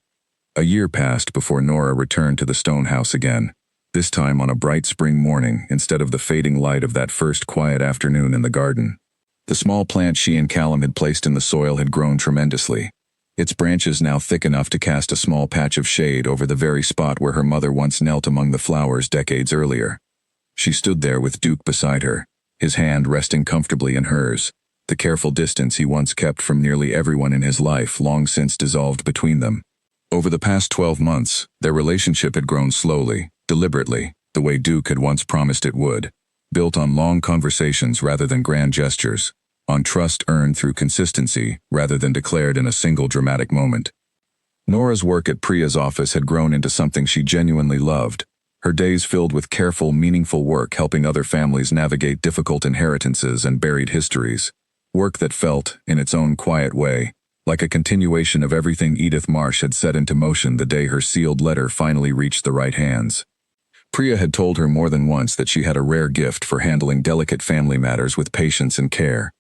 A year passed before Nora returned to the stone house again, this time on a bright spring morning instead of the fading light of that first quiet afternoon in the garden. The small plant she and Callum had placed in the soil had grown tremendously, its branches now thick enough to cast a small patch of shade over the very spot where her mother once knelt among the flowers decades earlier. She stood there with Duke beside her, his hand resting comfortably in hers, the careful distance he once kept from nearly everyone in his life long since dissolved between them. Over the past 12 months, their relationship had grown slowly, deliberately, the way Duke had once promised it would, built on long conversations rather than grand gestures, on trust earned through consistency rather than declared in a single dramatic moment. Nora's work at Priya's office had grown into something she genuinely loved, her days filled with careful, meaningful work helping other families navigate difficult inheritances and buried histories, work that felt, in its own quiet way, like a continuation of everything Edith Marsh had set into motion the day her sealed letter finally reached the right hands. Priya had told her more than once that she had a rare gift for handling delicate family matters with patience and care,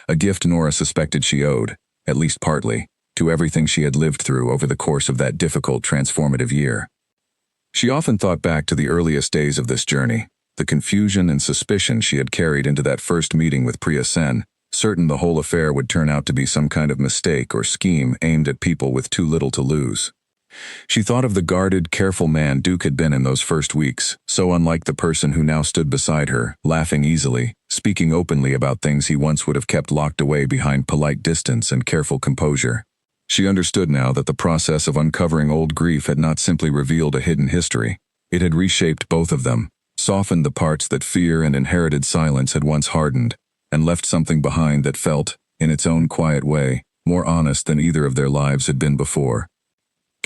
a gift Nora suspected she owed, at least partly, to everything she had lived through over the course of that difficult transformative year. She often thought back to the earliest days of this journey, the confusion and suspicion she had carried into that first meeting with Priya Sen, certain the whole affair would turn out to be some kind of mistake or scheme aimed at people with too little to lose. She thought of the guarded, careful man Duke had been in those first weeks, so unlike the person who now stood beside her, laughing easily, speaking openly about things he once would have kept locked away behind polite distance and careful composure. She understood now that the process of uncovering old grief had not simply revealed a hidden history. It had reshaped both of them, softened the parts that fear and inherited silence had once hardened, and left something behind that felt, in its own quiet way, more honest than either of their lives had been before.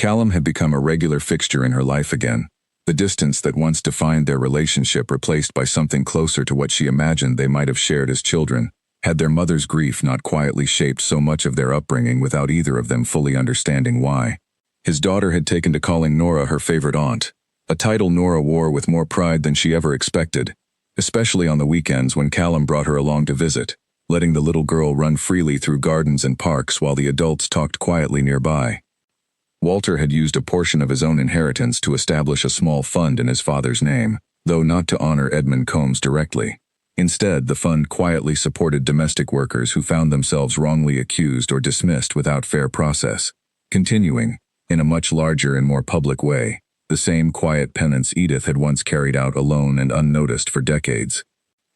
Callum had become a regular fixture in her life again, the distance that once defined their relationship replaced by something closer to what she imagined they might have shared as children, had their mother's grief not quietly shaped so much of their upbringing without either of them fully understanding why. His daughter had taken to calling Nora her favorite aunt, a title Nora wore with more pride than she ever expected, especially on the weekends when Callum brought her along to visit, letting the little girl run freely through gardens and parks while the adults talked quietly nearby. Walter had used a portion of his own inheritance to establish a small fund in his father's name, though not to honor Edmund Combs directly. Instead, the fund quietly supported domestic workers who found themselves wrongly accused or dismissed without fair process, continuing, in a much larger and more public way, the same quiet penance Edith had once carried out alone and unnoticed for decades.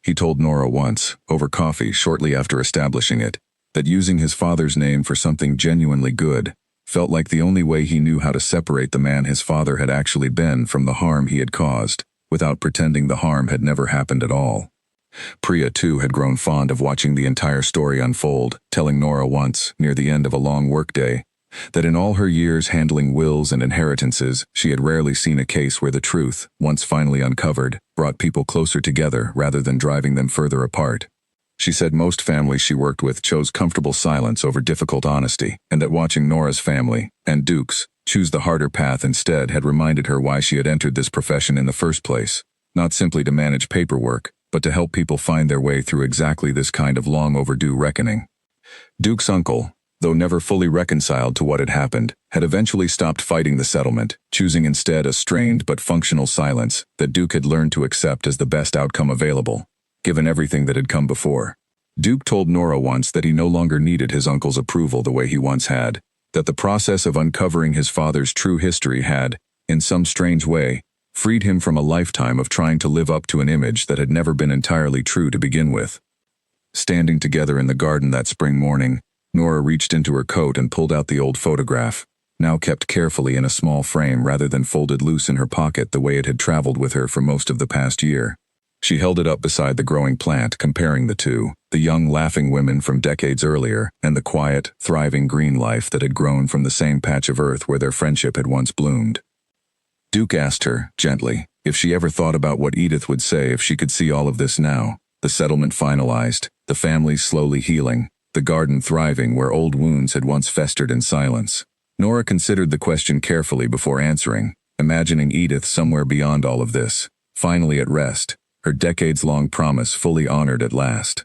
He told Nora once, over coffee shortly after establishing it, that using his father's name for something genuinely good felt like the only way he knew how to separate the man his father had actually been from the harm he had caused, without pretending the harm had never happened at all. Priya, too, had grown fond of watching the entire story unfold, telling Nora once, near the end of a long workday, that in all her years handling wills and inheritances, she had rarely seen a case where the truth, once finally uncovered, brought people closer together rather than driving them further apart. She said most families she worked with chose comfortable silence over difficult honesty, and that watching Nora's family, and Duke's, choose the harder path instead had reminded her why she had entered this profession in the first place, not simply to manage paperwork, but to help people find their way through exactly this kind of long overdue reckoning. Duke's uncle, though never fully reconciled to what had happened, had eventually stopped fighting the settlement, choosing instead a strained but functional silence that Duke had learned to accept as the best outcome available, given everything that had come before. Duke told Nora once that he no longer needed his uncle's approval the way he once had, that the process of uncovering his father's true history had, in some strange way, freed him from a lifetime of trying to live up to an image that had never been entirely true to begin with. Standing together in the garden that spring morning, Nora reached into her coat and pulled out the old photograph, now kept carefully in a small frame rather than folded loose in her pocket the way it had traveled with her for most of the past year. She held it up beside the growing plant, comparing the two, the young laughing women from decades earlier and the quiet, thriving green life that had grown from the same patch of earth where their friendship had once bloomed. Duke asked her, gently, if she ever thought about what Edith would say if she could see all of this now, the settlement finalized, the families slowly healing, the garden thriving where old wounds had once festered in silence. Nora considered the question carefully before answering, imagining Edith somewhere beyond all of this, finally at rest, her decades-long promise fully honored at last.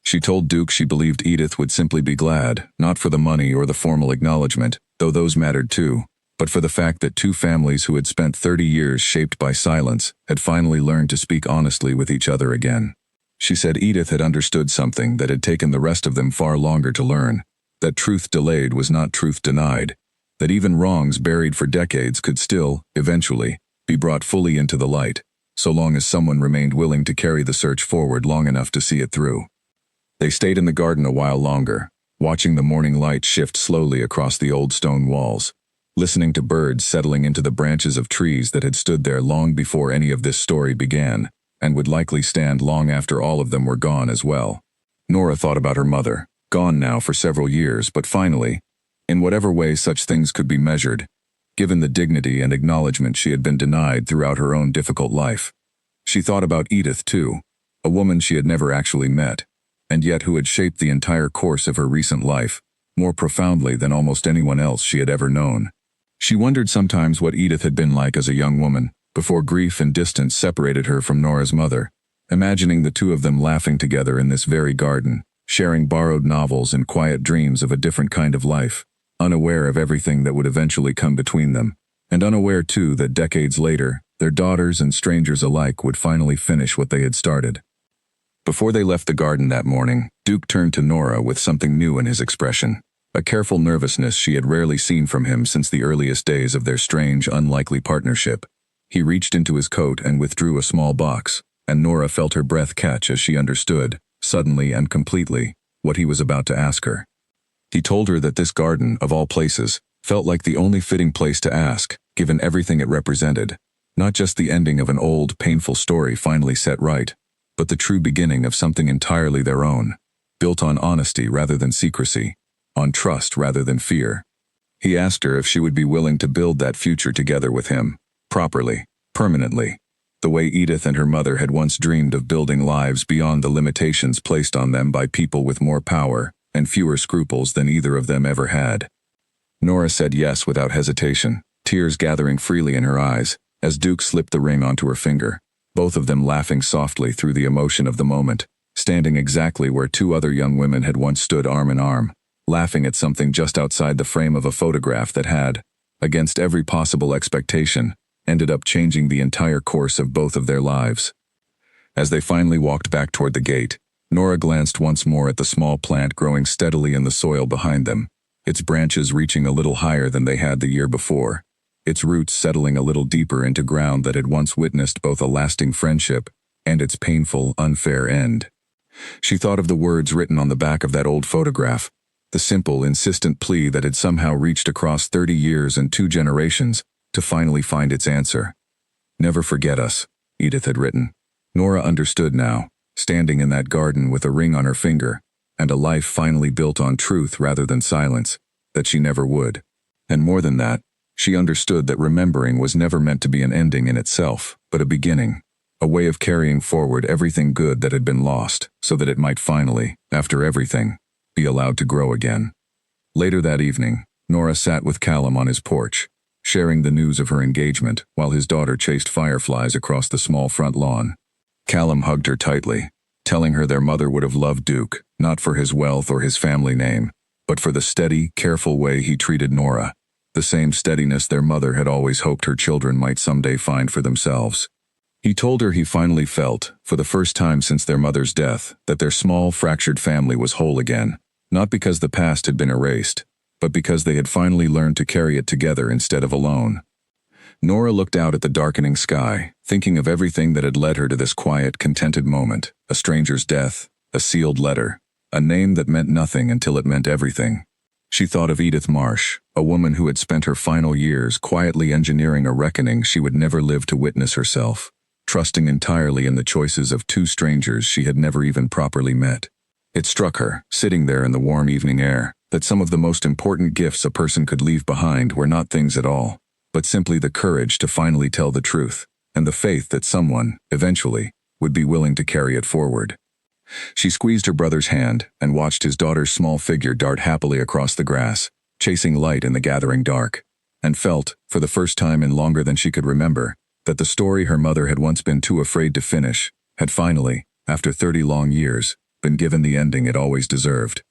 She told Duke she believed Edith would simply be glad, not for the money or the formal acknowledgement, though those mattered too, but for the fact that two families who had spent 30 years shaped by silence had finally learned to speak honestly with each other again. She said Edith had understood something that had taken the rest of them far longer to learn, that truth delayed was not truth denied, that even wrongs buried for decades could still, eventually, be brought fully into the light, so long as someone remained willing to carry the search forward long enough to see it through. They stayed in the garden a while longer, watching the morning light shift slowly across the old stone walls, listening to birds settling into the branches of trees that had stood there long before any of this story began, and would likely stand long after all of them were gone as well. Nora thought about her mother, gone now for several years, but finally, in whatever way such things could be measured, given the dignity and acknowledgement she had been denied throughout her own difficult life. She thought about Edith too, a woman she had never actually met, and yet who had shaped the entire course of her recent life, more profoundly than almost anyone else she had ever known. She wondered sometimes what Edith had been like as a young woman, before grief and distance separated her from Nora's mother, imagining the two of them laughing together in this very garden, sharing borrowed novels and quiet dreams of a different kind of life, unaware of everything that would eventually come between them, and unaware too that decades later, their daughters and strangers alike would finally finish what they had started. Before they left the garden that morning, Duke turned to Nora with something new in his expression, a careful nervousness she had rarely seen from him since the earliest days of their strange, unlikely partnership. He reached into his coat and withdrew a small box, and Nora felt her breath catch as she understood, suddenly and completely, what he was about to ask her. He told her that this garden, of all places, felt like the only fitting place to ask, given everything it represented, not just the ending of an old, painful story finally set right, but the true beginning of something entirely their own, built on honesty rather than secrecy, on trust rather than fear. He asked her if she would be willing to build that future together with him, properly, permanently, the way Edith and her mother had once dreamed of building lives beyond the limitations placed on them by people with more power and fewer scruples than either of them ever had. Nora said yes without hesitation, tears gathering freely in her eyes, as Duke slipped the ring onto her finger, both of them laughing softly through the emotion of the moment, standing exactly where two other young women had once stood arm in arm, laughing at something just outside the frame of a photograph that had, against every possible expectation, ended up changing the entire course of both of their lives. As they finally walked back toward the gate, Nora glanced once more at the small plant growing steadily in the soil behind them, its branches reaching a little higher than they had the year before, its roots settling a little deeper into ground that had once witnessed both a lasting friendship and its painful, unfair end. She thought of the words written on the back of that old photograph, the simple, insistent plea that had somehow reached across 30 years and 2 generations to finally find its answer. "Never forget us," Edith had written. Nora understood now, standing in that garden with a ring on her finger, and a life finally built on truth rather than silence, that she never would. And more than that, she understood that remembering was never meant to be an ending in itself, but a beginning, a way of carrying forward everything good that had been lost, so that it might finally, after everything, be allowed to grow again. Later that evening, Nora sat with Callum on his porch, sharing the news of her engagement while his daughter chased fireflies across the small front lawn. Callum hugged her tightly, telling her their mother would have loved Duke, not for his wealth or his family name, but for the steady, careful way he treated Nora, the same steadiness their mother had always hoped her children might someday find for themselves. He told her he finally felt, for the first time since their mother's death, that their small, fractured family was whole again, not because the past had been erased, but because they had finally learned to carry it together instead of alone. Nora looked out at the darkening sky, thinking of everything that had led her to this quiet, contented moment, a stranger's death, A sealed letter. A name that meant nothing until it meant everything. She thought of Edith Marsh, a woman who had spent her final years quietly engineering a reckoning she would never live to witness herself, trusting entirely in the choices of two strangers she had never even properly met. It struck her, sitting there in the warm evening air, that some of the most important gifts a person could leave behind were not things at all, but simply the courage to finally tell the truth, and the faith that someone, eventually, would be willing to carry it forward. She squeezed her brother's hand and watched his daughter's small figure dart happily across the grass, chasing light in the gathering dark, and felt, for the first time in longer than she could remember, that the story her mother had once been too afraid to finish had finally, after 30 long years, been given the ending it always deserved.